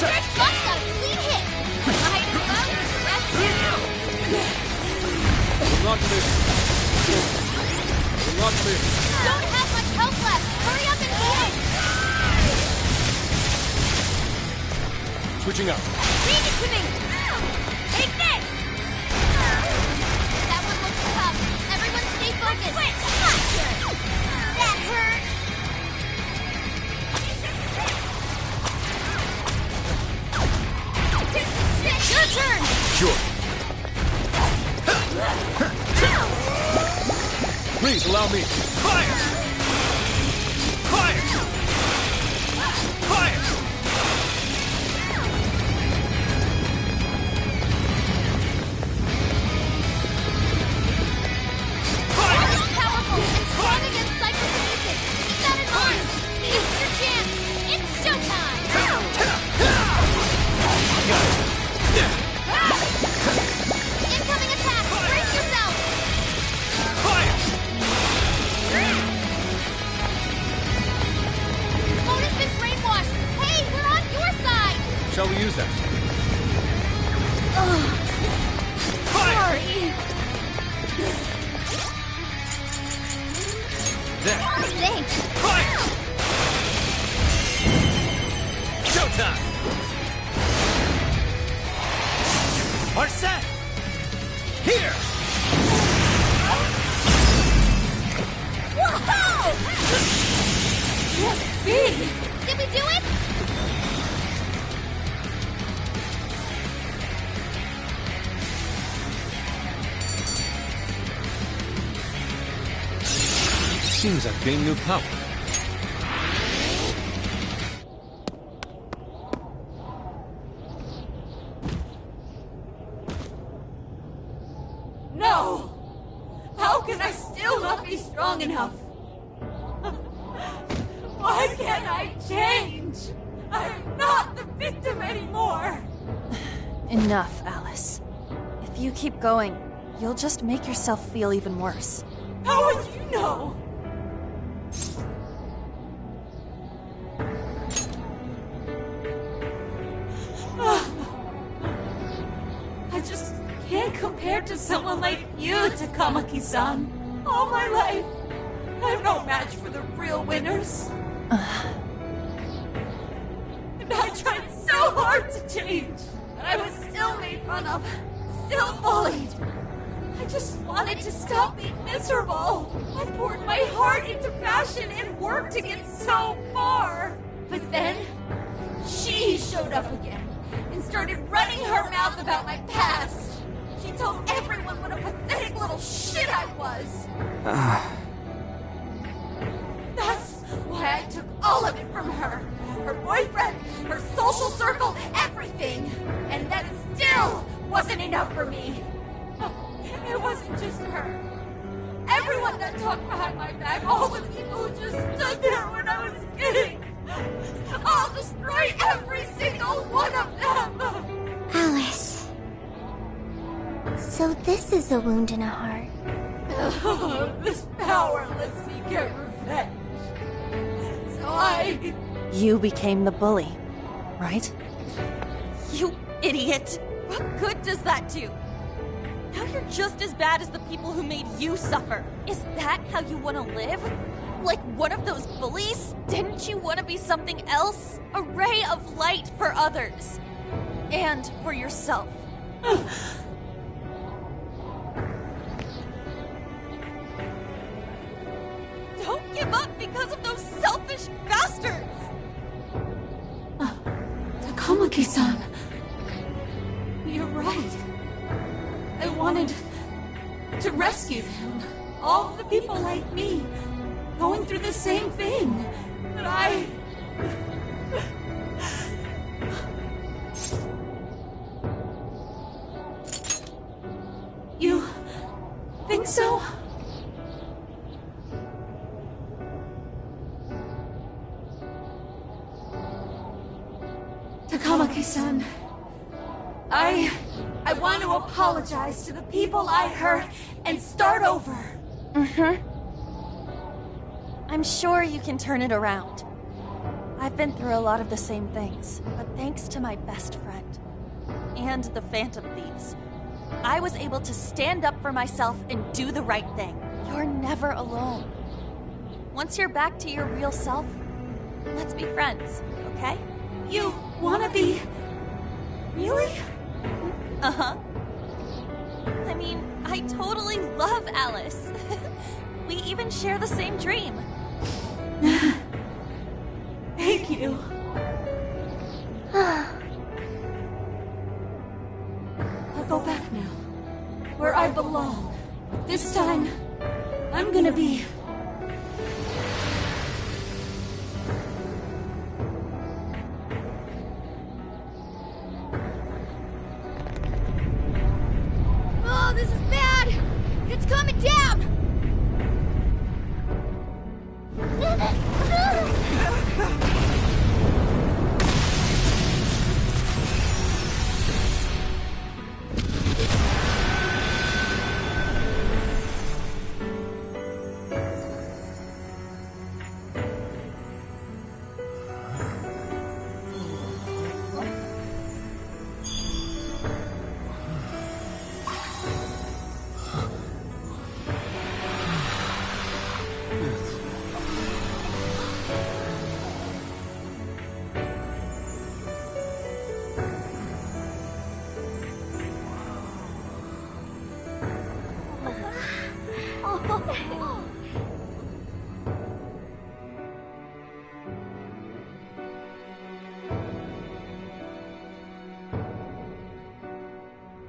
Red Fox got a clean hit! Hide and love, rest now! Hold on to this. Hold on to this. Don't have much health left! Hurry up and heal! Switching up. Read it to me! Take this! That one looks tough. Everyone stay focused! That hurt! Your turn! Sure. Please allow me. Fire! Fire! Fire! You're powerful and strong against psychokinesis. Keep that in mind. Use your chance. It's showtime. Incoming attack. Brace yourself. Mona's been brainwashed. Hey, we're on your side. Shall we use that? Sorry. There. Thanks. Showtime! Are set! Here! Whoa! Big! Did we do it? Seems I've gained new power. No! How can I still not be strong enough? Why can't I change? I'm not the victim anymore! Enough, Alice. If you keep going, you'll just make yourself feel even worse. How would you know? I just can't compare to someone like you, Takamaki-san. All my life, I'm no match for the real winners. And I tried so hard to change, but I was still made fun of, still bullied. I just wanted to stop being miserable. I poured my heart into fashion and worked to get so far. But then, she showed up again and started running her mouth about my past. She told everyone what a pathetic little shit I was. That's why I took all of it from her. Her boyfriend, her social circle, everything. And that still wasn't enough for me. It wasn't just her. Everyone that talked behind my back, all the people who just stood there when I was kidding. I'll destroy every single one of them. Alice. So this is a wound in a heart. This power lets me get revenge. So You became the bully, right? You idiot! What good does that do? Now you're just as bad as the people who made you suffer. Is that how you want to live? Like one of those bullies? Didn't you want to be something else? A ray of light for others. And for yourself. Don't give up because of those selfish bastards! Takamaki-san. You're right. I wanted to rescue them. All the people like me, going through the same thing. But I... You think so? Takamaki-san, I want to apologize to the people I hurt and start over. I'm sure you can turn it around. I've been through a lot of the same things, but thanks to my best friend and the Phantom Thieves, I was able to stand up for myself and do the right thing. You're never alone. Once you're back to your real self, let's be friends, okay? You wanna be... Really? Uh-huh. I mean, I totally love Alice. We even share the same dream. Thank you. I'll go back now, where I belong. This time, I'm gonna be... Oh, this is bad! It's coming down!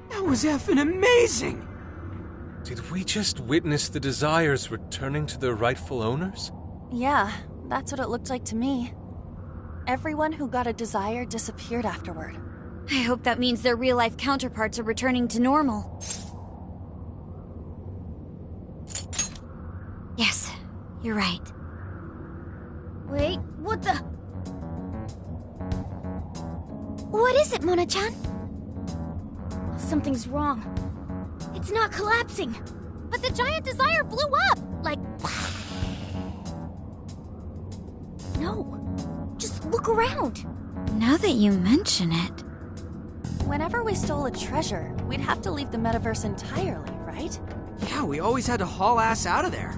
That was effing amazing! Did we just witness the Desires returning to their rightful owners? Yeah, that's what it looked like to me. Everyone who got a desire disappeared afterward. I hope that means their real-life counterparts are returning to normal. Yes, you're right. Wait, what the... What is it, Mona-chan? Something's wrong. It's not collapsing. But the giant desire blew up! Like... No. Just look around. Now that you mention it... Whenever we stole a treasure, we'd have to leave the metaverse entirely, right? Yeah, we always had to haul ass out of there.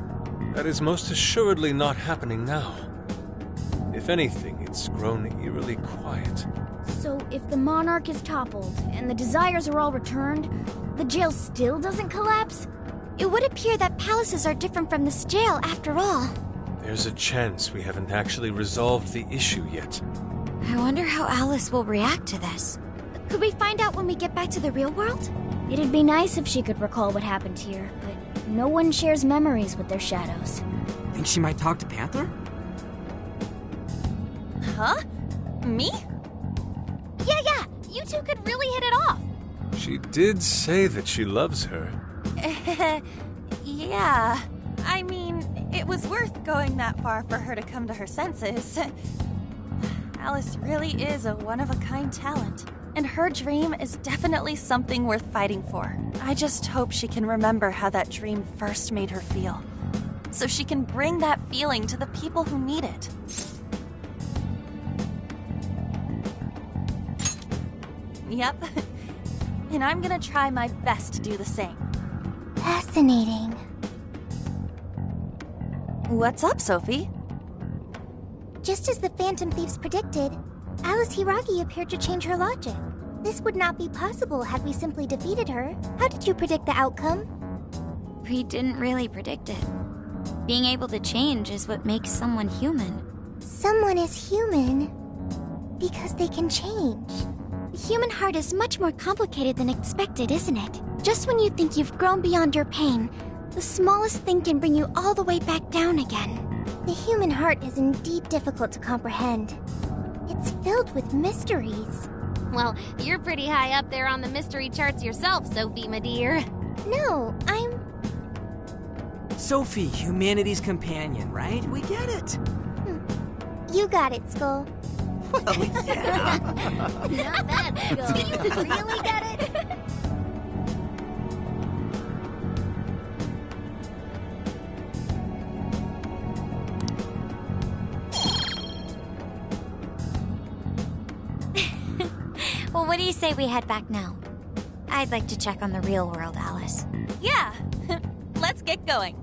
That is most assuredly not happening now. If anything, it's grown eerily quiet. So if the Monarch is toppled and the Desires are all returned, the jail still doesn't collapse? It would appear that palaces are different from this jail after all. There's a chance we haven't actually resolved the issue yet. I wonder how Alice will react to this. Could we find out when we get back to the real world? It'd be nice if she could recall what happened here, but no one shares memories with their shadows. Think she might talk to Panther? Huh? Me? Yeah, you two could really hit it off. She did say that she loves her. Yeah. I mean, it was worth going that far for her to come to her senses. Alice really is a one-of-a-kind talent, and her dream is definitely something worth fighting for. I just hope she can remember how that dream first made her feel, so she can bring that feeling to the people who need it. Yep. And I'm gonna try my best to do the same. Fascinating. What's up, Sophie? Just as the Phantom Thieves predicted, Alice Hiragi appeared to change her logic. This would not be possible had we simply defeated her. How did you predict the outcome? We didn't really predict it. Being able to change is what makes someone human. Someone is human because they can change. The human heart is much more complicated than expected, isn't it? Just when you think you've grown beyond your pain, the smallest thing can bring you all the way back down again. The human heart is indeed difficult to comprehend. It's filled with mysteries. Well, you're pretty high up there on the mystery charts yourself, Sophie, my dear. No, I'm... Sophie, humanity's companion, right? We get it. You got it, Skull. Well, yeah. Not bad, Skull. Do you really get it? Well, what do you say we head back now? I'd like to check on the real world, Alice. Yeah! Let's get going.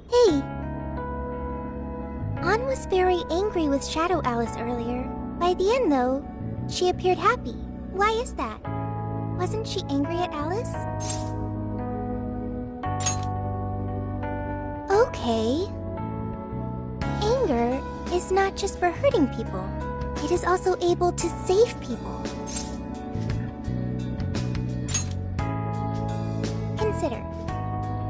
Hey! Ann was very angry with Shadow Alice earlier. By the end, though, she appeared happy. Why is that? Wasn't she angry at Alice? Okay. Anger is not just for hurting people. It is also able to save people. Consider.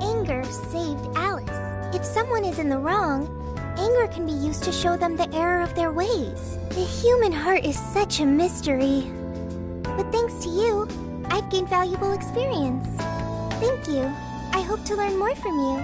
Anger saved Alice. If someone is in the wrong, anger can be used to show them the error of their ways. The human heart is such a mystery. But thanks to you, I've gained valuable experience. Thank you. I hope to learn more from you.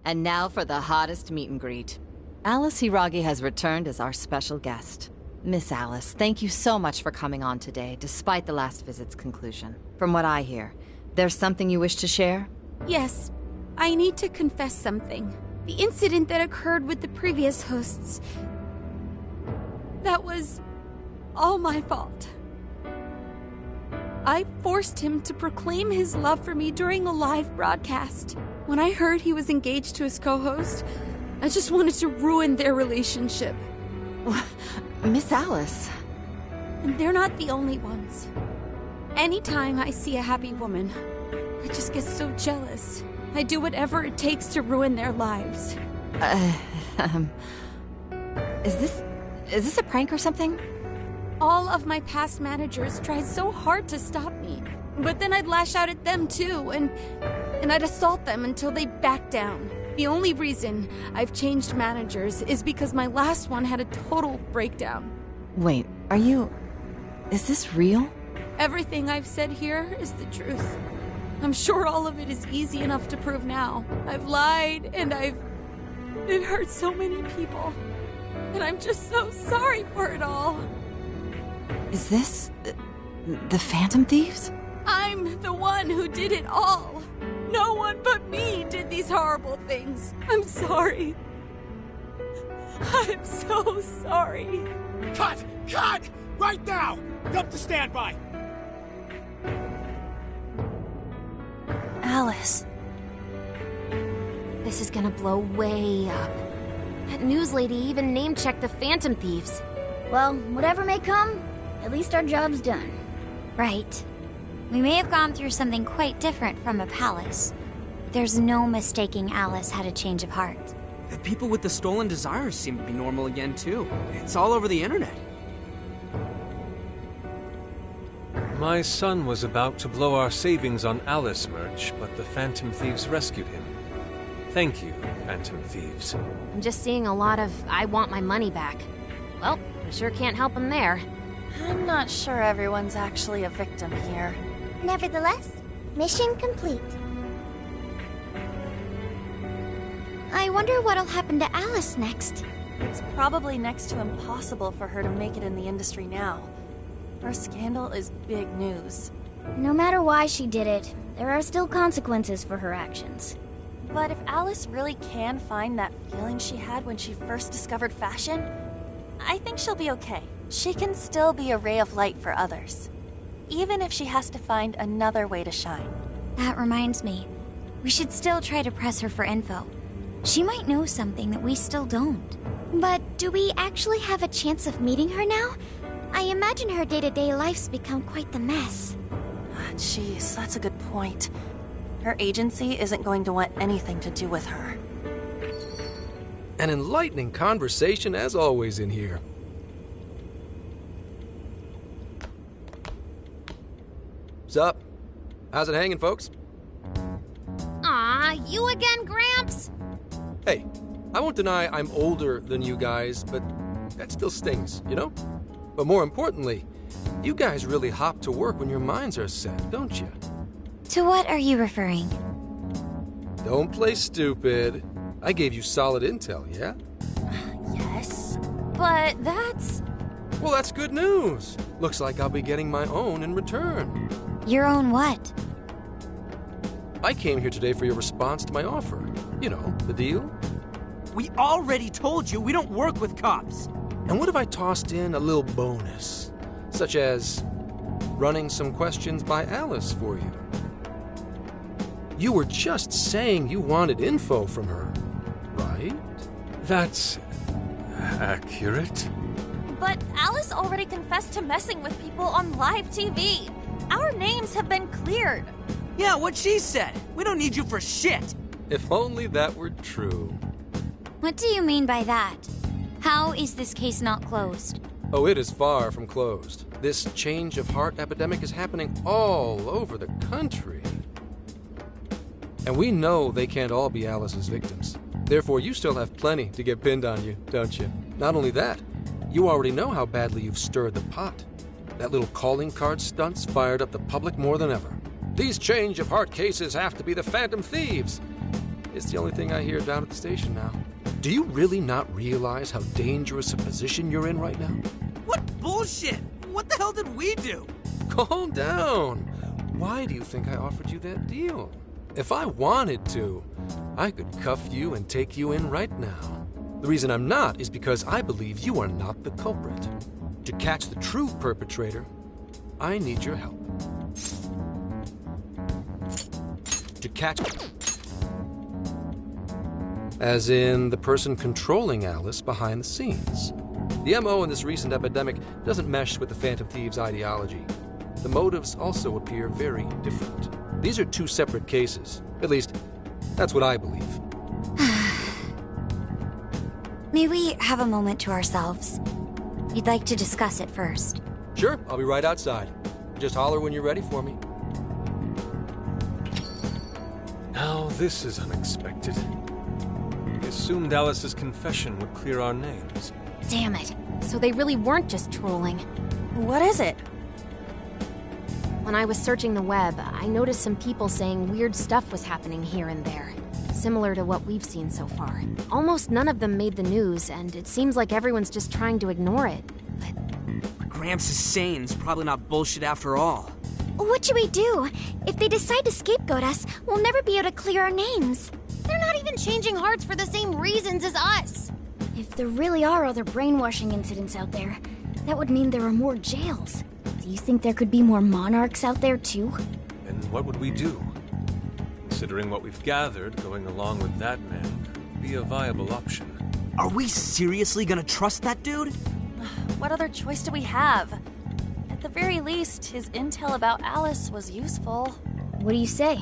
And now for the hottest meet and greet. Alice Hiragi has returned as our special guest. Miss Alice, thank you so much for coming on today, despite the last visit's conclusion. From what I hear, there's something you wish to share? Yes. I need to confess something. The incident that occurred with the previous hosts... that was... all my fault. I forced him to proclaim his love for me during a live broadcast. When I heard he was engaged to his co-host, I just wanted to ruin their relationship. Miss Alice... And they're not the only ones. Anytime I see a happy woman, I just get so jealous. I do whatever it takes to ruin their lives. Is this a prank or something? All of my past managers tried so hard to stop me. But then I'd lash out at them too, and I'd assault them until they backed down. The only reason I've changed managers is because my last one had a total breakdown. Wait, is this real? Everything I've said here is the truth. I'm sure all of it is easy enough to prove now. I've lied, and I've hurt so many people. And I'm just so sorry for it all. Is this... the Phantom Thieves? I'm the one who did it all. No one but me did these horrible things. I'm sorry. I'm so sorry. Cut! Cut! Right now! Jump to standby! Alice. This is gonna blow way up. That news lady even name-checked the Phantom Thieves. Well, whatever may come, at least our job's done. Right. We may have gone through something quite different from a palace. There's no mistaking Alice had a change of heart. The people with the stolen desires seem to be normal again, too. It's all over the internet. My son was about to blow our savings on Alice merch, but the Phantom Thieves rescued him. Thank you, Phantom Thieves. I'm just seeing a lot of I want my money back. Well, we sure can't help him there. I'm not sure everyone's actually a victim here. Nevertheless, mission complete. I wonder what'll happen to Alice next. It's probably next to impossible for her to make it in the industry now. Her scandal is big news. No matter why she did it, there are still consequences for her actions. But if Alice really can find that feeling she had when she first discovered fashion, I think she'll be okay. She can still be a ray of light for others, even if she has to find another way to shine. That reminds me, we should still try to press her for info. She might know something that we still don't. But do we actually have a chance of meeting her now? I imagine her day-to-day life's become quite the mess. Jeez, that's a good point. Her agency isn't going to want anything to do with her. An enlightening conversation as always in here. Sup? How's it hanging, folks? Aw, you again, Gramps? Hey, I won't deny I'm older than you guys, but that still stings, you know? But more importantly, you guys really hop to work when your minds are set, don't you? To what are you referring? Don't play stupid. I gave you solid intel, yeah? Yes, but that's... Well, that's good news. Looks like I'll be getting my own in return. Your own what? I came here today for your response to my offer. You know, the deal. We already told you we don't work with cops. And what if I tossed in a little bonus? Such as running some questions by Alice for you. You were just saying you wanted info from her, right? That's accurate. But Alice already confessed to messing with people on live TV. Our names have been cleared. Yeah, what she said. We don't need you for shit. If only that were true. What do you mean by that? How is this case not closed? Oh, it is far from closed. This change of heart epidemic is happening all over the country. And we know they can't all be Alice's victims. Therefore, you still have plenty to get pinned on you, don't you? Not only that, you already know how badly you've stirred the pot. That little calling card stunt's fired up the public more than ever. These change of heart cases have to be the Phantom Thieves. It's the only thing I hear down at the station now. Do you really not realize how dangerous a position you're in right now? What bullshit? What the hell did we do? Calm down. Why do you think I offered you that deal? If I wanted to, I could cuff you and take you in right now. The reason I'm not is because I believe you are not the culprit. To catch the true perpetrator, I need your help. To catch... As in the person controlling Alice behind the scenes. The MO in this recent epidemic doesn't mesh with the Phantom Thieves' ideology. The motives also appear very different. These are two separate cases. At least, that's what I believe. May we have a moment to ourselves? We'd like to discuss it first. Sure, I'll be right outside. Just holler when you're ready for me. Now this is unexpected. We assumed Alice's confession would clear our names. Damn it. So they really weren't just trolling. What is it? When I was searching the web, I noticed some people saying weird stuff was happening here and there. Similar to what we've seen so far. Almost none of them made the news, and it seems like everyone's just trying to ignore it. What Gramps is saying is probably not bullshit after all. What should we do? If they decide to scapegoat us, we'll never be able to clear our names. They're not even changing hearts for the same reasons as us. If there really are other brainwashing incidents out there, that would mean there are more jails. Do you think there could be more monarchs out there too? Then what would we do? Considering what we've gathered, going along with that man could be a viable option. Are we seriously gonna trust that dude? What other choice do we have? At the very least, his intel about Alice was useful. What do you say?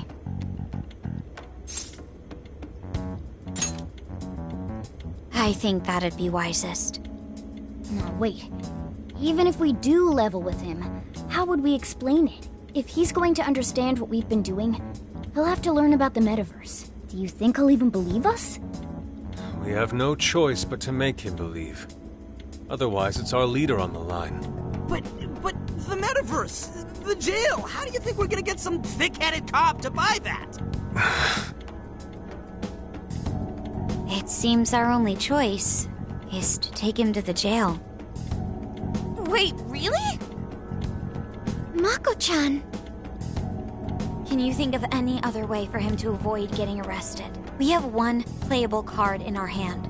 I think that'd be wisest. No, wait. Even if we do level with him, how would we explain it? If he's going to understand what we've been doing, he'll have to learn about the metaverse. Do you think he'll even believe us? We have no choice but to make him believe. Otherwise, it's our leader on the line. But the metaverse, the jail, how do you think we're gonna get some thick-headed cop to buy that? It seems our only choice is to take him to the jail. Wait, really? Mako-chan! Can you think of any other way for him to avoid getting arrested? We have one playable card in our hand.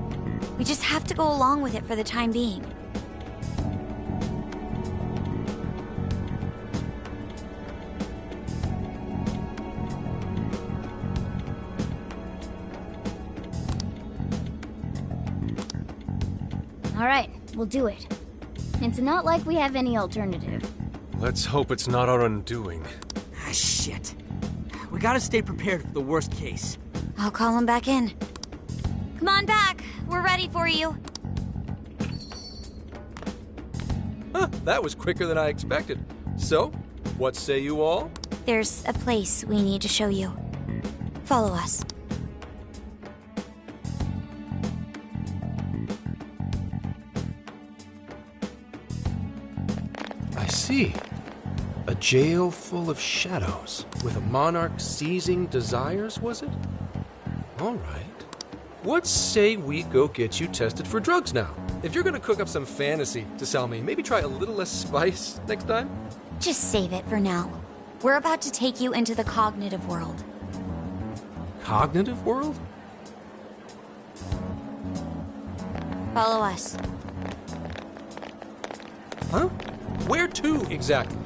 We just have to go along with it for the time being. All right, we'll do it. It's not like we have any alternative. Let's hope it's not our undoing. Ah, shit. We gotta stay prepared for the worst case. I'll call him back in. Come on back. We're ready for you. Huh, that was quicker than I expected. So, what say you all? There's a place we need to show you. Follow us. I see. A jail full of shadows, with a monarch seizing desires, was it? All right. What say we go get you tested for drugs now? If you're gonna cook up some fantasy to sell me, maybe try a little less spice next time? Just save it for now. We're about to take you into the cognitive world. Cognitive world? Follow us. Huh? Where to, exactly?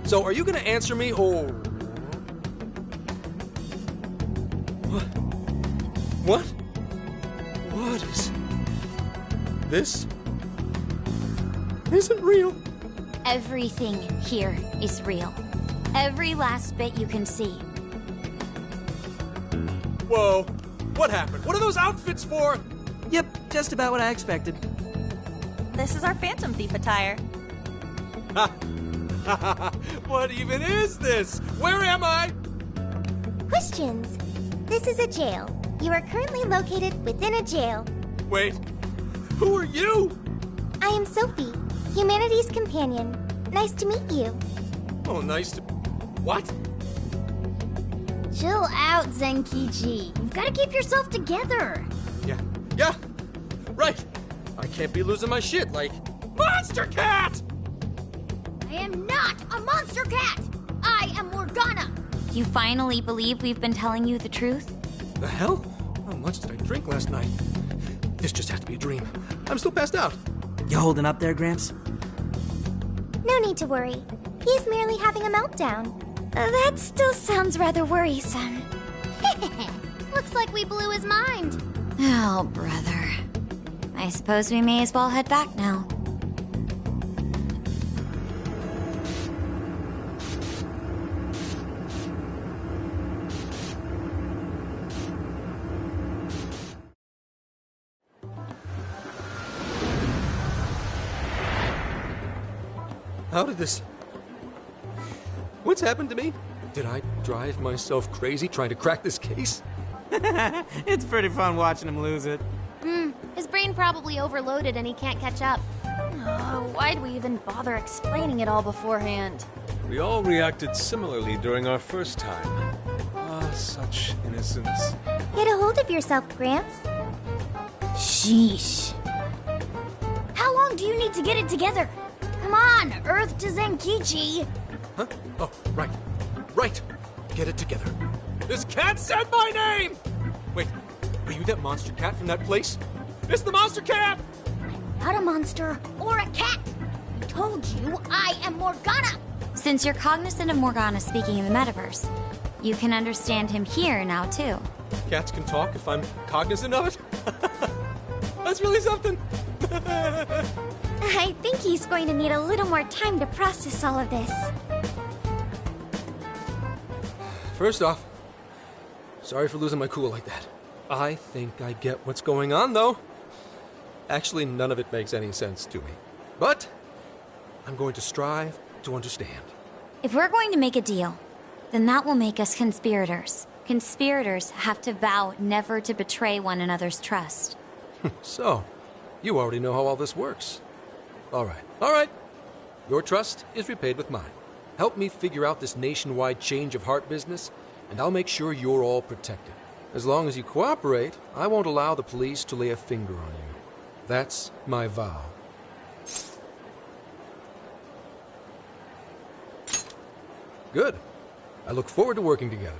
So, are you gonna answer me, or... What? What is... This... isn't real. Everything here is real. Every last bit you can see. Whoa. What happened? What are those outfits for? Yep, just about what I expected. This is our Phantom Thief attire. What even is this? Where am I? Questions. This is a jail. You are currently located within a jail. Wait, who are you? I am Sophie, humanity's companion. Nice to meet you. Oh, nice to... What? Chill out, Zenkichi. You've got to keep yourself together. Yeah, right. I can't be losing my shit like... Monster Cat! I am not a monster cat! I am Morgana! You finally believe we've been telling you the truth? The hell? How much did I drink last night? This just has to be a dream. I'm still passed out. You holding up there, Gramps? No need to worry. He's merely having a meltdown. That still sounds rather worrisome. Looks like we blew his mind. Oh, brother. I suppose we may as well head back now. How did this... What's happened to me? Did I drive myself crazy trying to crack this case? It's pretty fun watching him lose it. His brain probably overloaded and he can't catch up. Oh, why'd we even bother explaining it all beforehand? We all reacted similarly during our first time. Ah, such innocence. Get a hold of yourself, Gramps. Sheesh. How long do you need to get it together? Come on, Earth to Zenkichi. Huh? Oh, right. Right. Get it together. This cat said my name! Wait, are you that monster cat from that place? It's the monster cat! Not a monster or a cat. I told you I am Morgana. Since you're cognizant of Morgana speaking in the metaverse, you can understand him here now, too. Cats can talk if I'm cognizant of it? That's really something. I think he's going to need a little more time to process all of this. First off, sorry for losing my cool like that. I think I get what's going on, though. Actually, none of it makes any sense to me. But I'm going to strive to understand. If we're going to make a deal, then that will make us conspirators. Conspirators have to vow never to betray one another's trust. So, you already know how all this works. All right. Your trust is repaid with mine. Help me figure out this nationwide change of heart business, and I'll make sure you're all protected. As long as you cooperate, I won't allow the police to lay a finger on you. That's my vow. Good. I look forward to working together.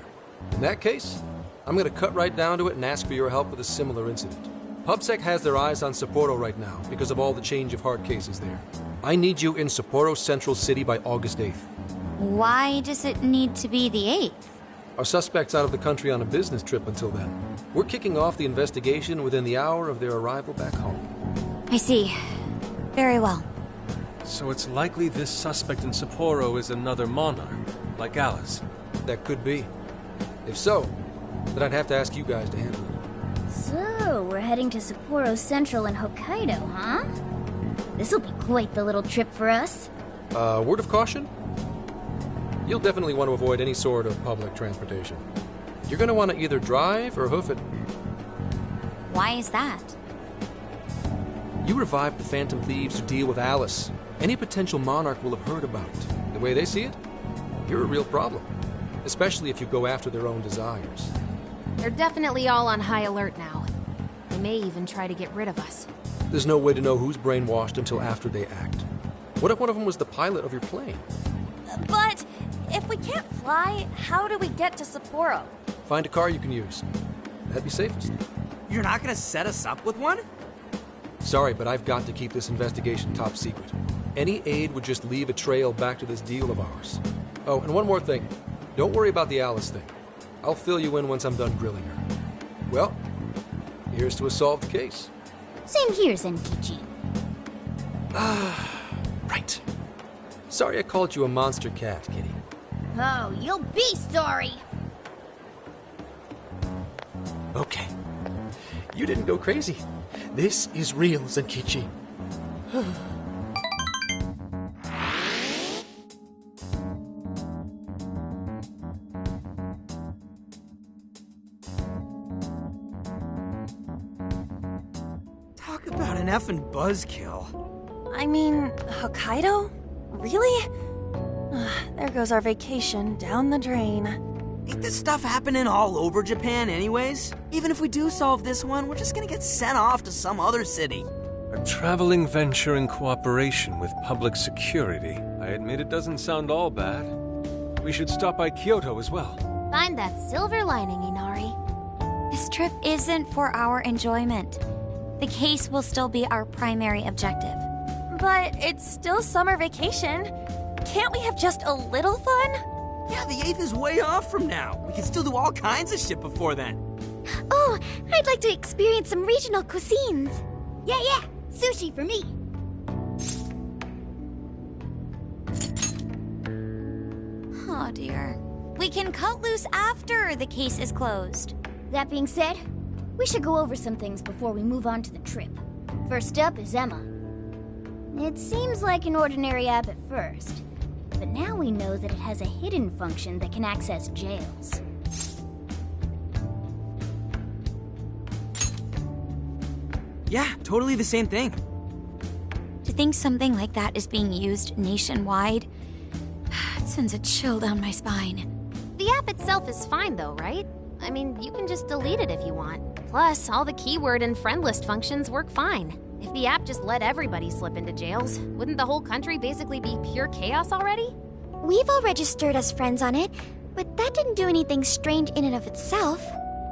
In that case, I'm going to cut right down to it and ask for your help with a similar incident. PubSec has their eyes on Sapporo right now because of all the change of heart cases there. I need you in Sapporo Central City by August 8th. Why does it need to be the 8th? Our suspect's out of the country on a business trip until then. We're kicking off the investigation within the hour of their arrival back home. I see. Very well. So it's likely this suspect in Sapporo is another monarch, like Alice. That could be. If so, then I'd have to ask you guys to handle it. So, we're heading to Sapporo Central in Hokkaido, huh? This'll be quite the little trip for us. Word of caution? You'll definitely want to avoid any sort of public transportation. You're going to want to either drive or hoof it. Why is that? You revived the Phantom Thieves to deal with Alice. Any potential monarch will have heard about it. The way they see it, you're a real problem. Especially if you go after their own desires. They're definitely all on high alert now. They may even try to get rid of us. There's no way to know who's brainwashed until after they act. What if one of them was the pilot of your plane? But if we can't fly, how do we get to Sapporo? Find a car you can use. That'd be safest. You're not gonna set us up with one? Sorry, but I've got to keep this investigation top secret. Any aid would just leave a trail back to this deal of ours. Oh, and one more thing. Don't worry about the Alice thing. I'll fill you in once I'm done grilling her. Well, here's to a solved case. Same here, Zenkichi. Right. Sorry I called you a monster cat, Kitty. Oh, you'll be sorry! Okay. You didn't go crazy. This is real, Zenkichi. Talk about an effing buzzkill. I mean, Hokkaido? Really? There goes our vacation down the drain. Ain't this stuff happening all over Japan anyways? Even if we do solve this one, we're just gonna get sent off to some other city. A traveling venture in cooperation with public security. I admit it doesn't sound all bad. We should stop by Kyoto as well. Find that silver lining, Inari. This trip isn't for our enjoyment. The case will still be our primary objective. But it's still summer vacation. Can't we have just a little fun? Yeah, the 8th is way off from now. We can still do all kinds of shit before then. Oh, I'd like to experience some regional cuisines. Yeah, sushi for me. Oh dear. We can cut loose after the case is closed. That being said, we should go over some things before we move on to the trip. First up is Emma. It seems like an ordinary app at first, but now we know that it has a hidden function that can access jails. Yeah, totally the same thing. To think something like that is being used nationwide, it sends a chill down my spine. The app itself is fine though, right? I mean, you can just delete it if you want. Plus, all the keyword and friend list functions work fine. If the app just let everybody slip into jails, wouldn't the whole country basically be pure chaos already? We've all registered as friends on it, but that didn't do anything strange in and of itself.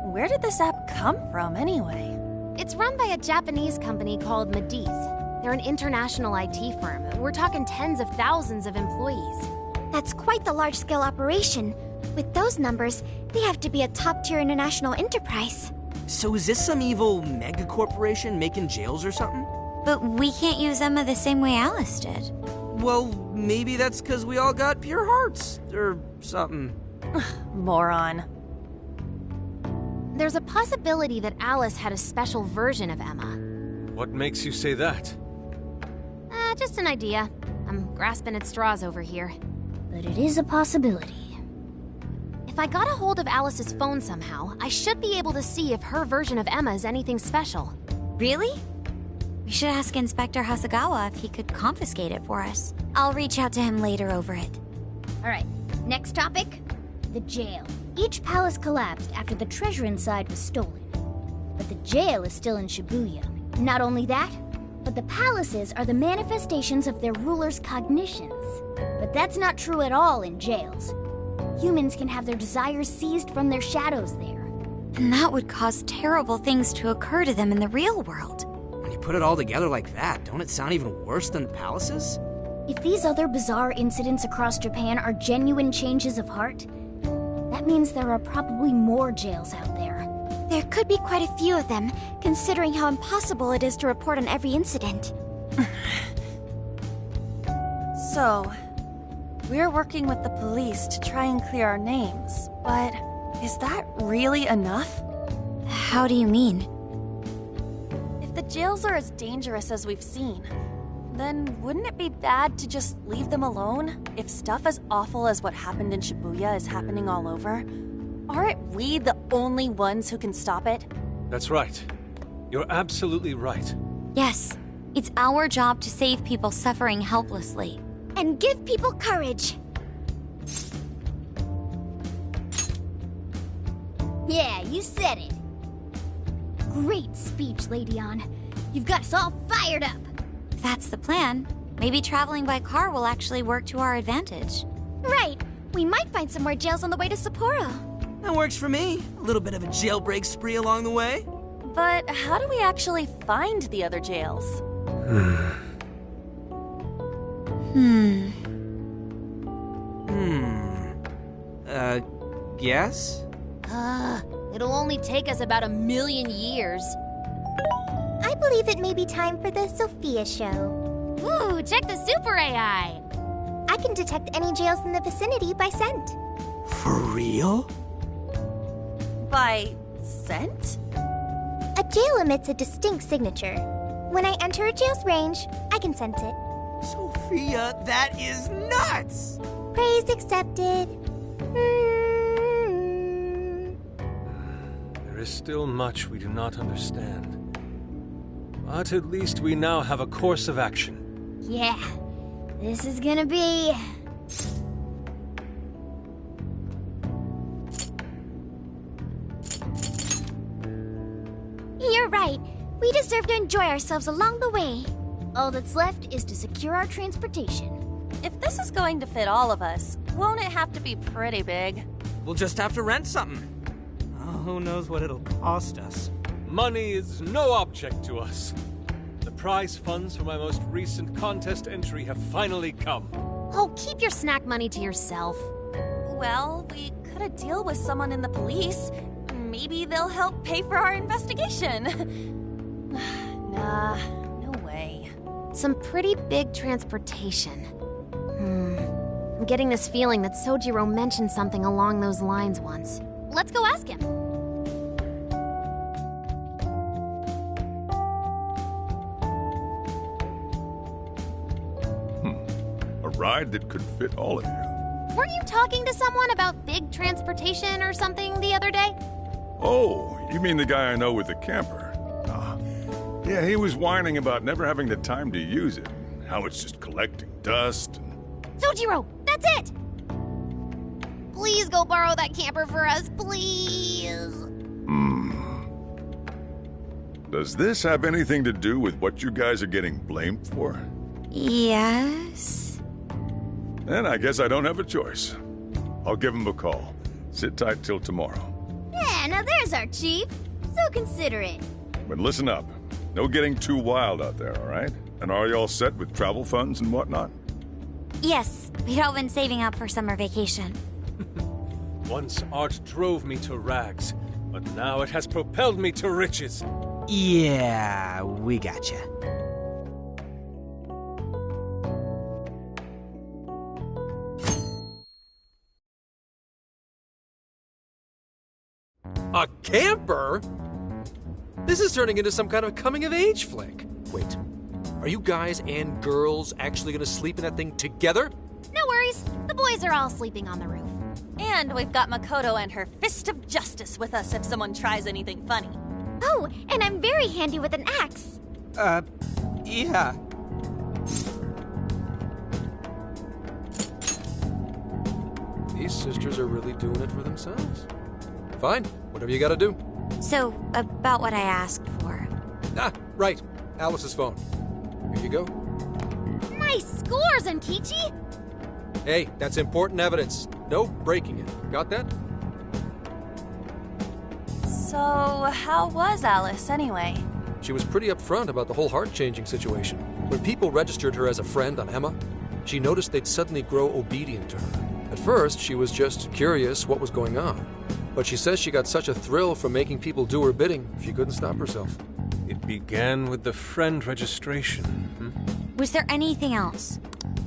Where did this app come from, anyway? It's run by a Japanese company called Mediz. They're an international IT firm. We're talking tens of thousands of employees. That's quite the large-scale operation. With those numbers, they have to be a top-tier international enterprise. So is this some evil mega corporation making jails or something? But we can't use Emma the same way Alice did. Well, maybe that's because we all got pure hearts, or something. Moron. There's a possibility that Alice had a special version of Emma. What makes you say that? Just an idea. I'm grasping at straws over here. But it is a possibility. If I got a hold of Alice's phone somehow, I should be able to see if her version of Emma is anything special. Really? We should ask Inspector Hasagawa if he could confiscate it for us. I'll reach out to him later over it. Alright, next topic. The jail. Each palace collapsed after the treasure inside was stolen. But the jail is still in Shibuya. Not only that, but the palaces are the manifestations of their rulers' cognitions. But that's not true at all in jails. Humans can have their desires seized from their shadows there. And that would cause terrible things to occur to them in the real world. When you put it all together like that, don't it sound even worse than palaces? If these other bizarre incidents across Japan are genuine changes of heart, that means there are probably more jails out there. There could be quite a few of them, considering how impossible it is to report on every incident. So, we're working with the police to try and clear our names, but is that really enough? How do you mean? If the jails are as dangerous as we've seen, then wouldn't it be bad to just leave them alone? If stuff as awful as what happened in Shibuya is happening all over, aren't we the only ones who can stop it? That's right. You're absolutely right. Yes, it's our job to save people suffering helplessly. And give people courage. Yeah, you said it. Great speech, Lady Ann. You've got us all fired up. If that's the plan, maybe traveling by car will actually work to our advantage. Right. We might find some more jails on the way to Sapporo. That works for me. A little bit of a jailbreak spree along the way. But how do we actually find the other jails? Guess? It'll only take us about 1,000,000 years. I believe it may be time for the Sophia show. Ooh, check the super AI! I can detect any jails in the vicinity by scent. For real? By scent? A jail emits a distinct signature. When I enter a jail's range, I can sense it. Sophia, that is nuts! Praise accepted. There is still much we do not understand. But at least we now have a course of action. Yeah, this is gonna be... You're right. We deserve to enjoy ourselves along the way. All that's left is to secure our transportation. If this is going to fit all of us, won't it have to be pretty big? We'll just have to rent something. Oh, who knows what it'll cost us. Money is no object to us. The prize funds for my most recent contest entry have finally come. Oh, keep your snack money to yourself. Well, we cut a deal with someone in the police. Maybe they'll help pay for our investigation. Nah, no way. Some pretty big transportation. I'm getting this feeling that Sojiro mentioned something along those lines once. Let's go ask him. A ride that could fit all of you. Weren't you talking to someone about big transportation or something the other day? Oh, you mean the guy I know with the camper? Yeah, he was whining about never having the time to use it. How it's just collecting dust and... Sojiro, that's it! Please go borrow that camper for us, please. Does this have anything to do with what you guys are getting blamed for? Yes. Then I guess I don't have a choice. I'll give him a call. Sit tight till tomorrow. Yeah, now there's our chief. So considerate. But listen up. No getting too wild out there, all right? And are you all set with travel funds and whatnot? Yes, we'd all been saving up for summer vacation. Once art drove me to rags, but now it has propelled me to riches. Yeah, we gotcha. A camper? This is turning into some kind of coming-of-age flick. Wait, are you guys and girls actually gonna sleep in that thing together? No worries. The boys are all sleeping on the roof. And we've got Makoto and her Fist of Justice with us if someone tries anything funny. Oh, and I'm very handy with an axe. Yeah. These sisters are really doing it for themselves. Fine, whatever you gotta do. So, about what I asked for. Ah, right. Alice's phone. Here you go. Nice scores, Enkichi! Hey, that's important evidence. No breaking it. Got that? So, how was Alice anyway? She was pretty upfront about the whole heart-changing situation. When people registered her as a friend on Emma, she noticed they'd suddenly grow obedient to her. At first, she was just curious what was going on, but she says she got such a thrill from making people do her bidding, she couldn't stop herself. It began with the friend registration. Was there anything else?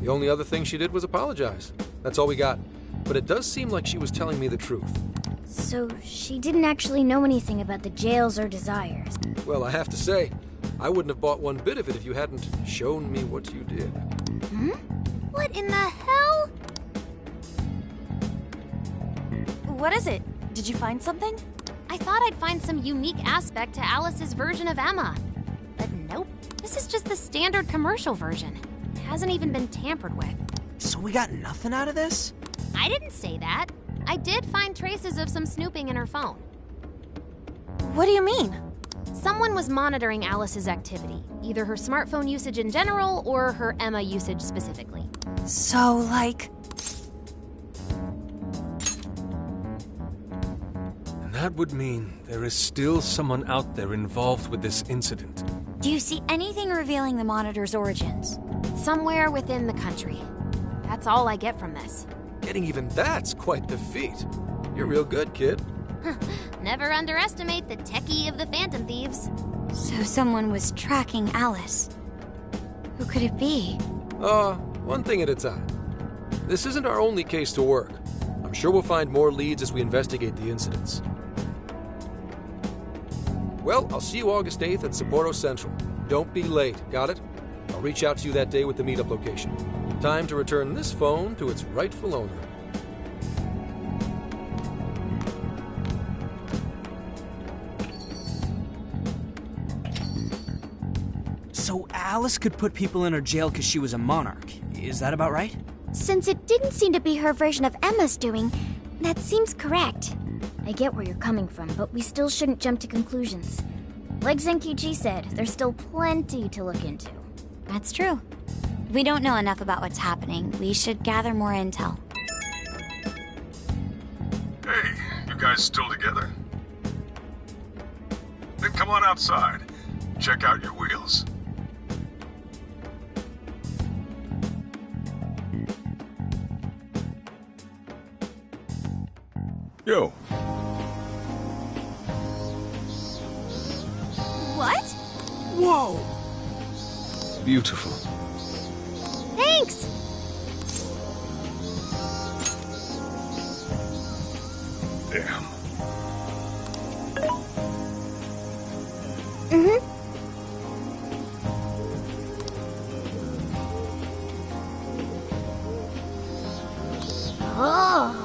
The only other thing she did was apologize. That's all we got. But it does seem like she was telling me the truth. So she didn't actually know anything about the jails or desires. Well, I have to say, I wouldn't have bought one bit of it if you hadn't shown me what you did. What in the hell? What is it? Did you find something? I thought I'd find some unique aspect to Alice's version of Emma. But nope, this is just the standard commercial version. It hasn't even been tampered with. So we got nothing out of this? I didn't say that. I did find traces of some snooping in her phone. What do you mean? Someone was monitoring Alice's activity, either her smartphone usage in general or her Emma usage specifically. So, like... And that would mean there is still someone out there involved with this incident. Do you see anything revealing the monitor's origins? Somewhere within the country. That's all I get from this. Getting even that's quite the feat. You're real good, kid. Never underestimate the techie of the Phantom Thieves. So someone was tracking Alice. Who could it be? One thing at a time. This isn't our only case to work. I'm sure we'll find more leads as we investigate the incidents. Well, I'll see you August 8th at Sapporo Central. Don't be late, got it? I'll reach out to you that day with the meetup location. Time to return this phone to its rightful owner. So Alice could put people in her jail because she was a monarch. Is that about right? Since it didn't seem to be her version of Emma's doing, that seems correct. I get where you're coming from, but we still shouldn't jump to conclusions. Like Zenkichi said, there's still plenty to look into. That's true. We don't know enough about what's happening. We should gather more intel. Hey, you guys still together? Then come on outside. Check out your wheels. Yo. What? Whoa! Beautiful. Thanks! Damn. Oh.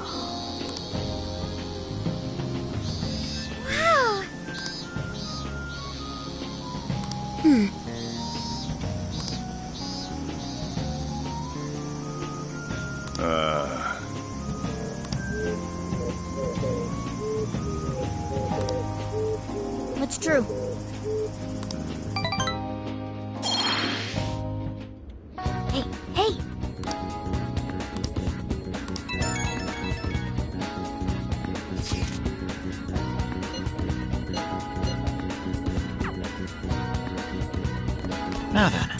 Wow. What's true? Hey, hey! Now then.